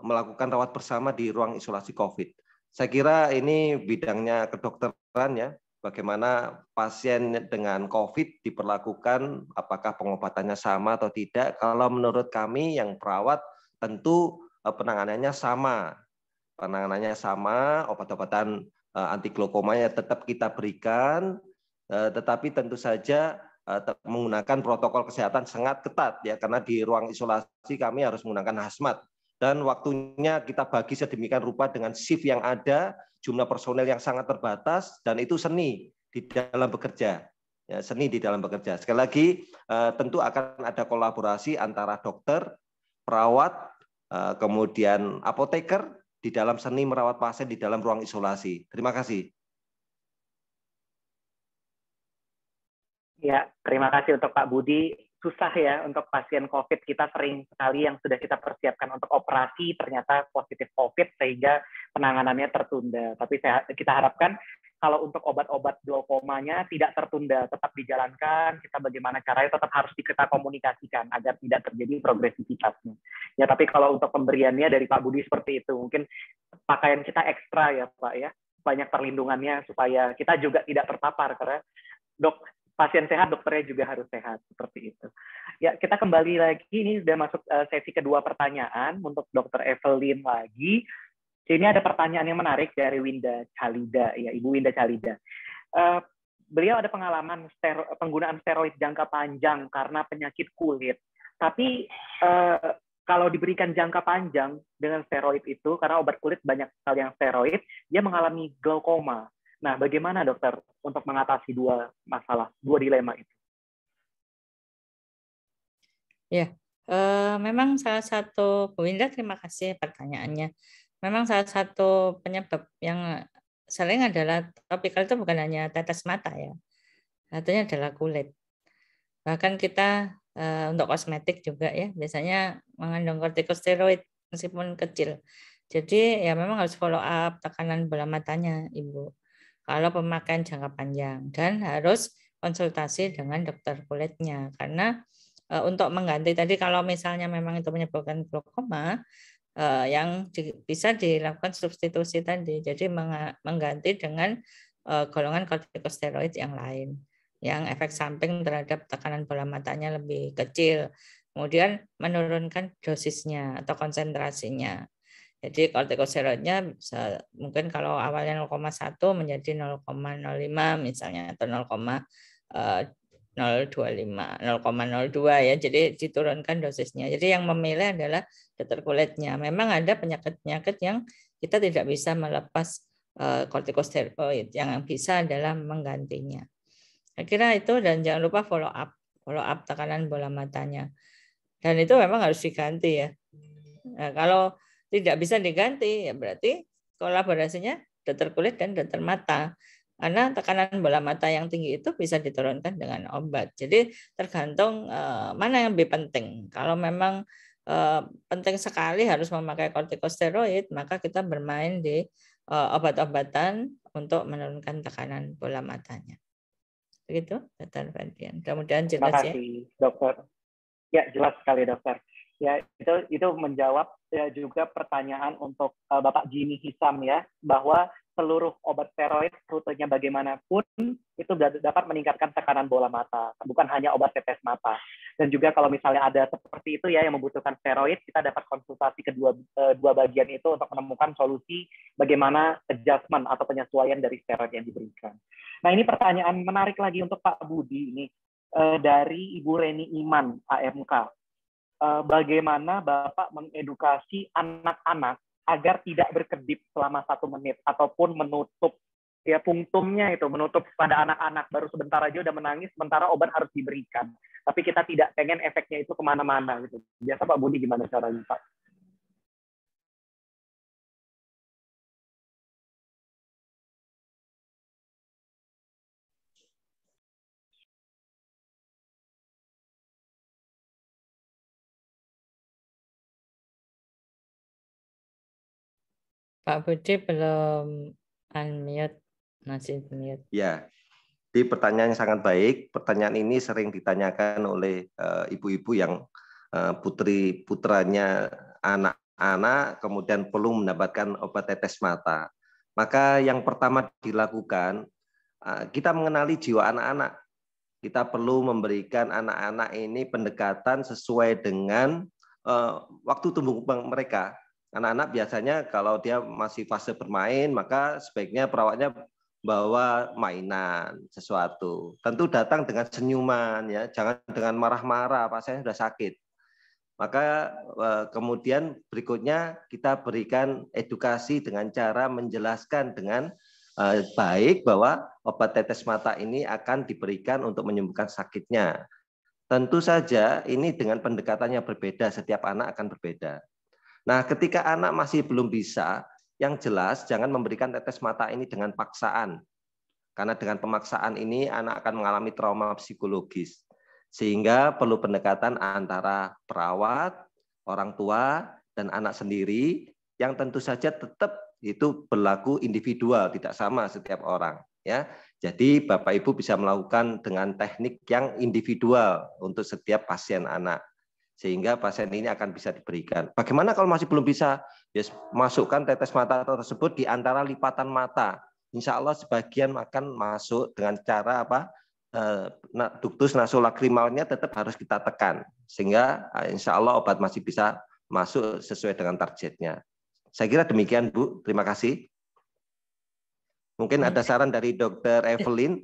melakukan rawat bersama di ruang isolasi COVID. Saya kira ini bidangnya kedokteran ya, bagaimana pasien dengan COVID diperlakukan, apakah pengobatannya sama atau tidak. Kalau menurut kami yang perawat tentu penanganannya sama. Penanganannya sama, obat-obatan anti glaukomanya tetap kita berikan, tetapi tentu saja menggunakan protokol kesehatan sangat ketat ya, karena di ruang isolasi kami harus menggunakan hazmat dan waktunya kita bagi sedemikian rupa dengan shift yang ada, jumlah personel yang sangat terbatas, dan itu seni di dalam bekerja. Ya, seni di dalam bekerja. Sekali lagi tentu akan ada kolaborasi antara dokter, perawat, kemudian apoteker di dalam seni merawat pasien di dalam ruang isolasi. Terima kasih. Ya, terima kasih untuk Pak Budi. Susah ya untuk pasien COVID, kita sering sekali yang sudah kita persiapkan untuk operasi ternyata positif COVID sehingga penanganannya tertunda. Tapi kita harapkan kalau untuk obat-obat glaukomanya tidak tertunda, tetap dijalankan. Kita bagaimana caranya tetap harus kita komunikasikan agar tidak terjadi progresivitasnya. Ya, tapi kalau untuk pemberiannya dari Pak Budi seperti itu, mungkin pakaian kita ekstra ya Pak ya, banyak perlindungannya supaya kita juga tidak terpapar karena pasien sehat, dokternya juga harus sehat, seperti itu. Ya, kita kembali lagi, ini sudah masuk sesi kedua pertanyaan untuk Dr. Evelyn lagi. Ini ada pertanyaan yang menarik dari Winda Calida, ya Ibu Winda Calida. Beliau ada pengalaman penggunaan steroid jangka panjang karena penyakit kulit. Tapi kalau diberikan jangka panjang dengan steroid itu, karena obat kulit banyak sekali yang steroid, dia mengalami glaukoma. Nah, bagaimana dokter untuk mengatasi dua masalah, dua dilema itu? Ya, memang salah satu, Bu Winda, terima kasih pertanyaannya. Memang salah satu penyebab yang sering adalah topikal itu bukan hanya tetes mata ya, satunya adalah kulit. Bahkan kita untuk kosmetik juga ya, biasanya mengandung kortikosteroid meskipun kecil. Jadi ya memang harus follow up tekanan bola matanya, Ibu. Kalau pemakaian jangka panjang, dan harus konsultasi dengan dokter kulitnya karena untuk mengganti tadi kalau misalnya memang itu menyebabkan glaukoma yang bisa dilakukan substitusi tadi, jadi mengganti dengan golongan kortikosteroid yang lain yang efek samping terhadap tekanan bola matanya lebih kecil, kemudian menurunkan dosisnya atau konsentrasinya. Jadi kortikosteroidnya bisa mungkin kalau awalnya 0,1 menjadi 0,05 misalnya atau 0,025, 0,02 ya. Jadi diturunkan dosisnya. Jadi yang memilih adalah dokter kulitnya. Memang ada penyakit-penyakit yang kita tidak bisa melepas kortikosteroid, yang bisa adalah menggantinya. Saya kira itu, dan jangan lupa follow up tekanan bola matanya. Dan itu memang harus diganti ya. Nah, kalau tidak bisa diganti, ya berarti kolaborasinya dokter kulit dan dokter mata. Karena tekanan bola mata yang tinggi itu bisa diturunkan dengan obat. Jadi tergantung mana yang lebih penting. Kalau memang penting sekali harus memakai kortikosteroid, maka kita bermain di obat-obatan untuk menurunkan tekanan bola matanya. Begitu, Dr. Ferdian. Mudah-mudahan jelas ya. Terima kasih, dokter. Ya, jelas sekali, dokter. Ya, itu menjawab ya, juga pertanyaan untuk Bapak Jimmy Hisam ya, bahwa seluruh obat steroid rutenya bagaimanapun itu dapat meningkatkan tekanan bola mata, bukan hanya obat tetes mata. Dan juga kalau misalnya ada seperti itu ya yang membutuhkan steroid, kita dapat konsultasi dua bagian itu untuk menemukan solusi bagaimana adjustment atau penyesuaian dari steroid yang diberikan. Nah, ini pertanyaan menarik lagi untuk Pak Budi ini dari Ibu Reni Iman AMK. Bagaimana Bapak mengedukasi anak-anak agar tidak berkedip selama 1 menit ataupun menutup ya punktumnya itu, menutup pada anak-anak baru sebentar aja udah menangis sementara obat harus diberikan, tapi kita tidak pengen efeknya itu kemana-mana gitu. Biasa Pak Budi gimana caranya Pak? Pak Budi belum unmute, masih mute. Ya, di pertanyaan yang sangat baik. Pertanyaan ini sering ditanyakan oleh ibu-ibu yang putri-putranya anak-anak kemudian perlu mendapatkan obat tetes mata. Maka yang pertama dilakukan, kita mengenali jiwa anak-anak. Kita perlu memberikan anak-anak ini pendekatan sesuai dengan waktu tumbuh kembang mereka. Anak-anak biasanya kalau dia masih fase bermain, maka sebaiknya perawatnya bawa mainan sesuatu. Tentu datang dengan senyuman ya, jangan dengan marah-marah, Pak saya sudah sakit. Maka kemudian berikutnya kita berikan edukasi dengan cara menjelaskan dengan baik bahwa obat tetes mata ini akan diberikan untuk menyembuhkan sakitnya. Tentu saja ini dengan pendekatannya berbeda, setiap anak akan berbeda. Nah, ketika anak masih belum bisa, yang jelas jangan memberikan tetes mata ini dengan paksaan. Karena dengan pemaksaan ini anak akan mengalami trauma psikologis. Sehingga perlu pendekatan antara perawat, orang tua, dan anak sendiri yang tentu saja tetap itu berlaku individual, tidak sama setiap orang. Ya, jadi Bapak Ibu bisa melakukan dengan teknik yang individual untuk setiap pasien anak. Sehingga pasien ini akan bisa diberikan. Bagaimana kalau masih belum bisa? Ya, masukkan tetes mata tersebut di antara lipatan mata. Insya Allah sebagian akan masuk dengan cara apa? Ductus nasolakrimalnya tetap harus kita tekan. Sehingga insya Allah obat masih bisa masuk sesuai dengan targetnya. Saya kira demikian, Bu. Terima kasih. Mungkin ada saran dari Dr. Evelyn.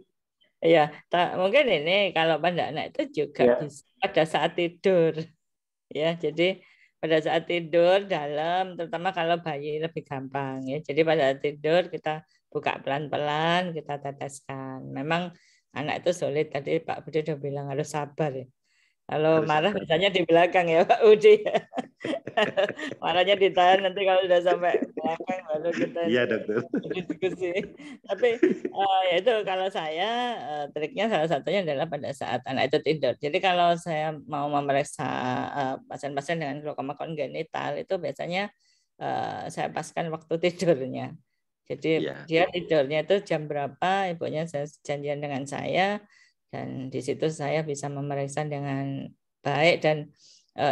Iya, mungkin ini kalau pada anak itu juga bisa pada saat tidur. Ya, jadi pada saat tidur dalam, terutama kalau bayi lebih gampang ya. Jadi pada saat tidur kita buka pelan-pelan, kita teteskan. Memang anak itu sulit, tadi Pak Budi sudah bilang harus sabar ya. Kalau marah biasanya di belakang ya Pak Budi. Marahnya ditahan, nanti kalau sudah sampai belakang baru kita diskusi. Tapi ya itu kalau saya triknya salah satunya adalah pada saat anak itu tidur. Jadi kalau saya mau memeriksa pasien-pasien dengan glaukoma kongenital itu biasanya saya paskan waktu tidurnya. Jadi dia tidurnya itu jam berapa, ibunya janjian dengan saya. Dan di situ saya bisa memeriksa dengan baik dan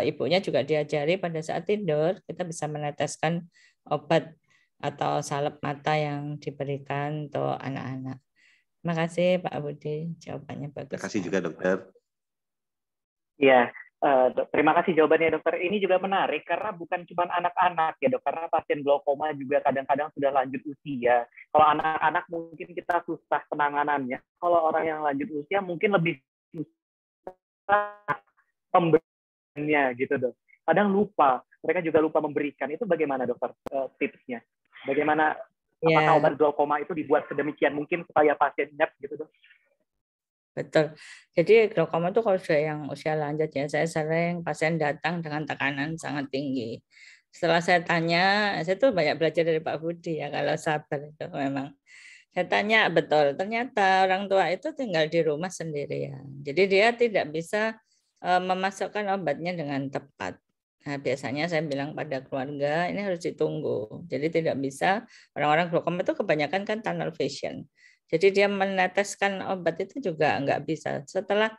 ibunya juga diajari pada saat tidur kita bisa meneteskan obat atau salep mata yang diberikan untuk anak-anak. Terima kasih Pak Budi, jawabannya bagus. Terima kasih juga dokter. Ya, terima kasih jawabannya dokter. Ini juga menarik karena bukan cuma anak-anak ya dok, karena pasien glaukoma juga kadang-kadang sudah lanjut usia. Kalau anak-anak mungkin kita susah penanganannya. Kalau orang yang lanjut usia mungkin lebih susah pemberiannya gitu dok. Kadang lupa, mereka juga lupa memberikan. Itu bagaimana dokter tipsnya? Bagaimana apakah obat glaukoma itu dibuat sedemikian mungkin supaya pasien ingat gitu dok? Betul. Jadi glaukoma itu kalau sudah yang usia lanjut ya, saya sering pasien datang dengan tekanan sangat tinggi. Setelah saya tanya, saya tuh banyak belajar dari Pak Budi ya, kalau sabar itu memang. Saya tanya betul, ternyata orang tua itu tinggal di rumah sendirian. Jadi dia tidak bisa memasukkan obatnya dengan tepat. Nah, biasanya saya bilang pada keluarga, ini harus ditunggu. Jadi tidak bisa, orang-orang glaukoma itu kebanyakan kan tunnel vision. Jadi dia meneteskan obat itu juga nggak bisa. Setelah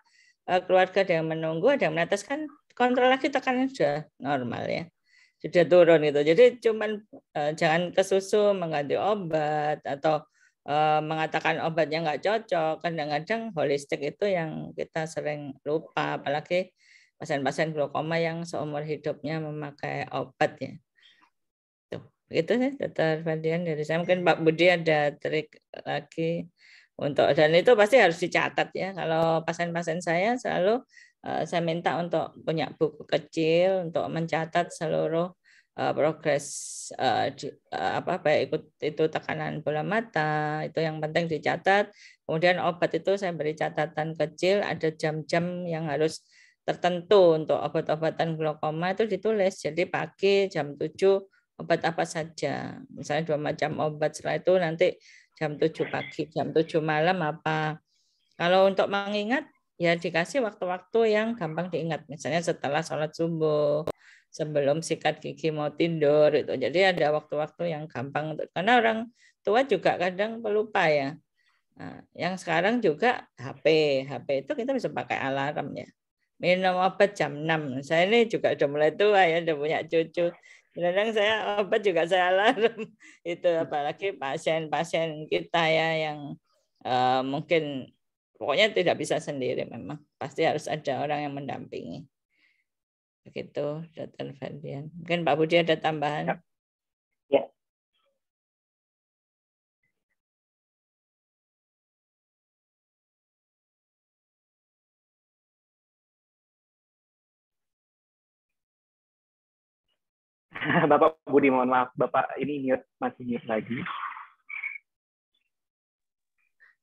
keluarga ada yang menunggu, ada yang meneteskan, kontrol lagi tekanannya sudah normal ya. Sudah turun itu. Jadi cuman jangan kesusu mengganti obat atau mengatakan obatnya nggak cocok. Kadang-kadang holistik itu yang kita sering lupa, apalagi pasien-pasien glaukoma yang seumur hidupnya memakai obat ya. Itu sih Dr. Ferdian dari saya. Mungkin Pak Budi ada trik lagi untuk, dan itu pasti harus dicatat ya. Kalau pasien-pasien saya selalu saya minta untuk punya buku kecil untuk mencatat seluruh progres baik itu tekanan bola mata, itu yang penting dicatat. Kemudian obat itu saya beri catatan kecil, ada jam-jam yang harus tertentu untuk obat-obatan glaukoma itu ditulis. Jadi pagi jam 7 obat apa saja, misalnya 2 macam obat, setelah itu nanti jam 7 pagi, jam 7 malam apa. Kalau untuk mengingat, ya dikasih waktu-waktu yang gampang diingat, misalnya setelah sholat subuh, sebelum sikat gigi mau tidur, itu. Jadi ada waktu-waktu yang gampang, karena orang tua juga kadang pelupa ya. Nah, yang sekarang juga HP itu kita bisa pakai alarm ya. Minum obat jam 6, saya ini juga udah mulai tua ya, udah punya cucu. Kadang saya obat juga saya alarm itu, apalagi pasien-pasien kita ya yang mungkin pokoknya tidak bisa sendiri, memang pasti harus ada orang yang mendampingi. Begitu Dr. Ferdian. Mungkin Pak Budi ada tambahan? Ya. Bapak Budi, mohon maaf, Bapak ini masih mute lagi.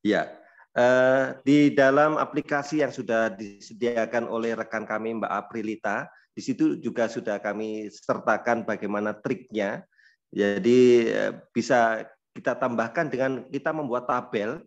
Ya, di dalam aplikasi yang sudah disediakan oleh rekan kami Mbak Aprilita, di situ juga sudah kami sertakan bagaimana triknya. Jadi bisa kita tambahkan dengan kita membuat tabel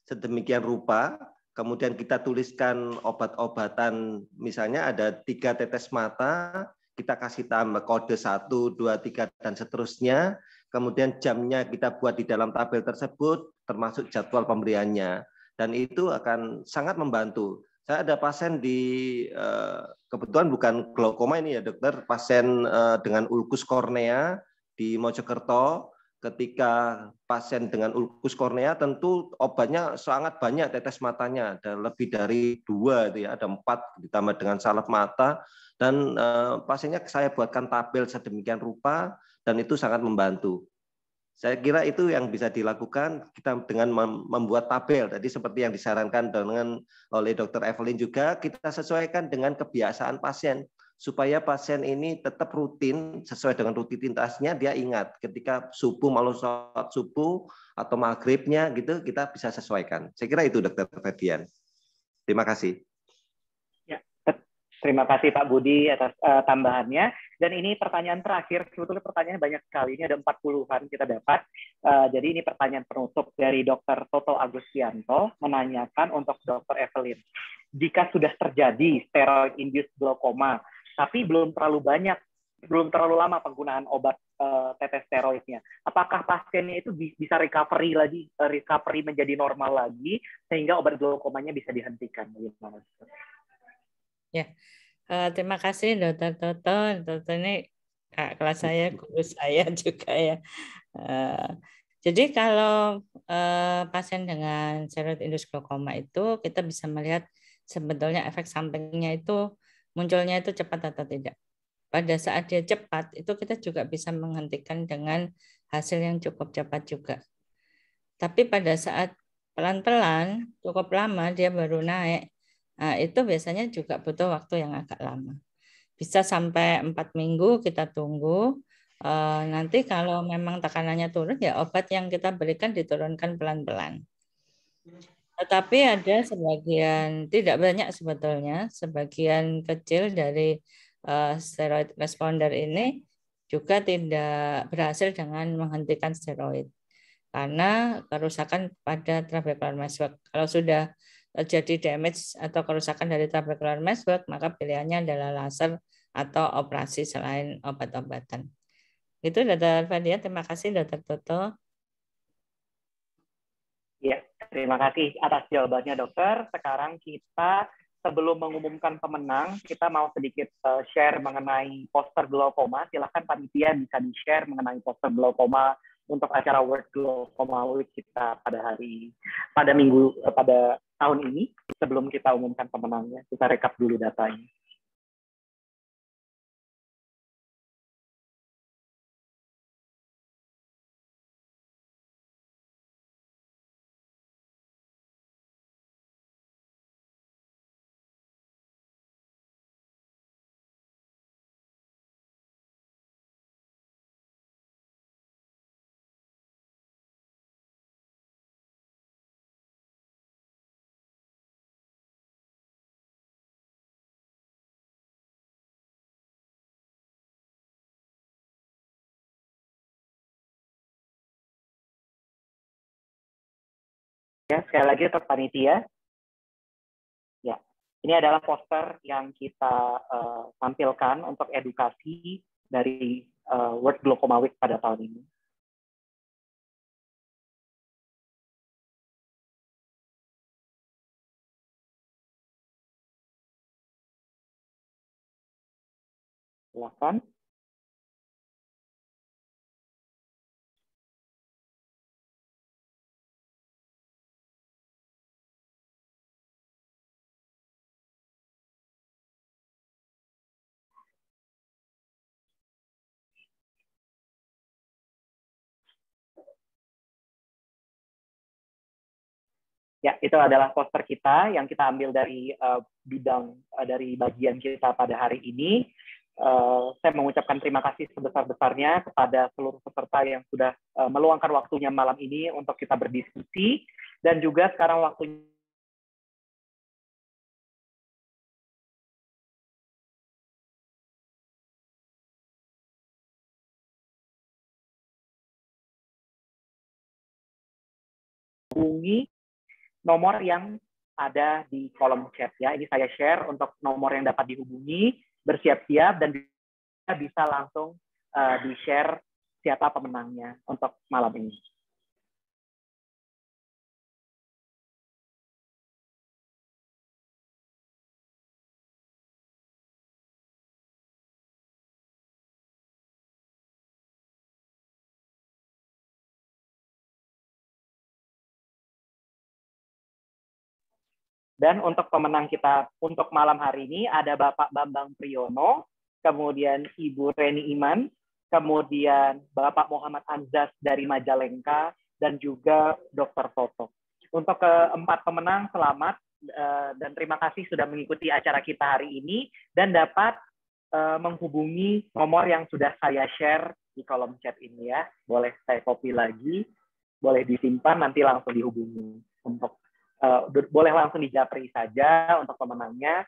sedemikian rupa, kemudian kita tuliskan obat-obatan, misalnya ada 3 tetes mata, kita kasih tambah kode 1, 2, 3, dan seterusnya. Kemudian jamnya kita buat di dalam tabel tersebut, termasuk jadwal pemberiannya. Dan itu akan sangat membantu. Saya ada pasien di, kebetulan bukan glaukoma ini ya dokter, pasien dengan ulkus kornea di Mojokerto. Ketika pasien dengan ulkus kornea tentu obatnya sangat banyak, tetes matanya ada lebih dari 2 itu ya, ada 4 ditambah dengan salep mata, dan pasiennya saya buatkan tabel sedemikian rupa dan itu sangat membantu. Saya kira itu yang bisa dilakukan kita dengan membuat tabel. Tadi seperti yang disarankan oleh Dr. Evelyn juga, kita sesuaikan dengan kebiasaan pasien supaya pasien ini tetap rutin sesuai dengan rutinitasnya. Dia ingat ketika subuh malu sholat subuh atau maghribnya gitu, kita bisa sesuaikan. Saya kira itu Dr. Ferdian. Terima kasih. Terima kasih Pak Budi atas tambahannya. Dan ini pertanyaan terakhir, sebetulnya pertanyaannya banyak sekali. Ini ada 40-an kita dapat. Jadi ini pertanyaan penutup dari Dr. Toto Agustianto menanyakan untuk Dr. Evelyn. Jika sudah terjadi steroid-induced glaukoma, tapi belum terlalu lama penggunaan obat tetes steroidnya, apakah pasiennya itu bisa recovery menjadi normal lagi, sehingga obat glaukomanya bisa dihentikan? Bagaimana? Ya, terima kasih Dokter Toto. Dokter ini kelas saya, guru saya juga ya. Jadi kalau pasien dengan steroid induced glaukoma itu kita bisa melihat sebetulnya efek sampingnya itu munculnya itu cepat atau tidak. Pada saat dia cepat itu kita juga bisa menghentikan dengan hasil yang cukup cepat juga. Tapi pada saat pelan-pelan cukup lama dia baru naik, nah, itu biasanya juga butuh waktu yang agak lama. Bisa sampai 4 minggu kita tunggu. Nanti kalau memang tekanannya turun, ya obat yang kita berikan diturunkan pelan-pelan. Tetapi ada sebagian, tidak banyak sebetulnya, sebagian kecil dari steroid responder ini juga tidak berhasil dengan menghentikan steroid. Karena kerusakan pada trabecular meshwork. Kalau sudah terjadi damage atau kerusakan dari trabecular meshwork, maka pilihannya adalah laser atau operasi selain obat-obatan. Itu Dr. Fadia, terima kasih Dr. Toto. Ya, terima kasih atas jawabannya dokter. Sekarang kita sebelum mengumumkan pemenang, kita mau sedikit share mengenai poster glaukoma. Silahkan panitia bisa di-share mengenai poster glaukoma untuk acara World Glaucoma Week kita pada tahun ini. Sebelum kita umumkan pemenangnya, kita rekap dulu datanya. Ya, sekali lagi untuk panitia. Ya, ini adalah poster yang kita tampilkan untuk edukasi dari World Glaucoma Week pada tahun ini. Silakan. Ya, itu adalah poster kita yang kita ambil dari dari bagian kita pada hari ini. Saya mengucapkan terima kasih sebesar-besarnya kepada seluruh peserta yang sudah meluangkan waktunya malam ini untuk kita berdiskusi, dan juga sekarang waktunya hubungi nomor yang ada di kolom chat ya. Ini saya share untuk nomor yang dapat dihubungi, bersiap-siap dan bisa langsung di-share siapa pemenangnya untuk malam ini. Dan untuk pemenang kita untuk malam hari ini ada Bapak Bambang Priyono, kemudian Ibu Reni Iman, kemudian Bapak Muhammad Anzas dari Majalengka, dan juga Dr. Toto. Untuk keempat pemenang, selamat dan terima kasih sudah mengikuti acara kita hari ini dan dapat menghubungi nomor yang sudah saya share di kolom chat ini ya. Boleh saya copy lagi, boleh disimpan, nanti langsung dihubungi. Untuk boleh langsung dijapri saja untuk pemenangnya,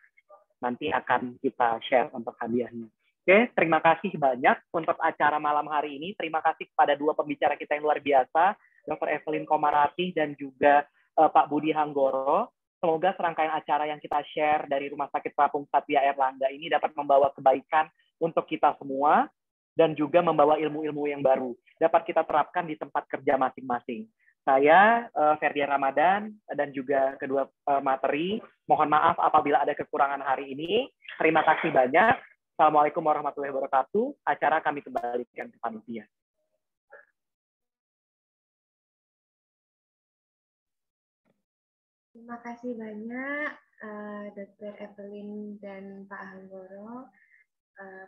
nanti akan kita share untuk hadiahnya. Oke, terima kasih banyak untuk acara malam hari ini. Terima kasih kepada dua pembicara kita yang luar biasa, Dr. Evelyn Komarati dan juga Pak Budi Hanggoro. Semoga serangkaian acara yang kita share dari Rumah Sakit Terapung Satya Airlangga ini dapat membawa kebaikan untuk kita semua dan juga membawa ilmu-ilmu yang baru dapat kita terapkan di tempat kerja masing-masing. Saya, Ferdian Ramadan, dan juga kedua materi, mohon maaf apabila ada kekurangan hari ini. Terima kasih banyak. Assalamualaikum warahmatullahi wabarakatuh. Acara kami kembalikan ke panitia. Terima kasih banyak, Dr. Evelyn dan Pak Hanggoro,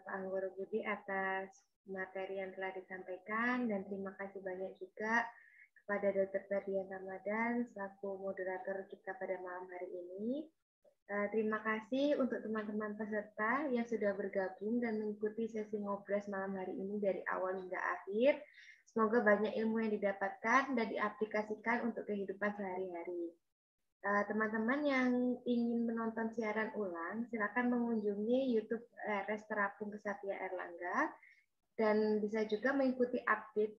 Pak Hanggoro Budi atas materi yang telah disampaikan, dan terima kasih banyak juga kepada Dr. Ferdian Ramadan selaku moderator kita pada malam hari ini. Terima kasih untuk teman-teman peserta yang sudah bergabung dan mengikuti sesi ngobras malam hari ini dari awal hingga akhir. Semoga banyak ilmu yang didapatkan dan diaplikasikan untuk kehidupan sehari-hari. Teman-teman yang ingin menonton siaran ulang, silakan mengunjungi YouTube RS Terapung Satya Airlangga dan bisa juga mengikuti update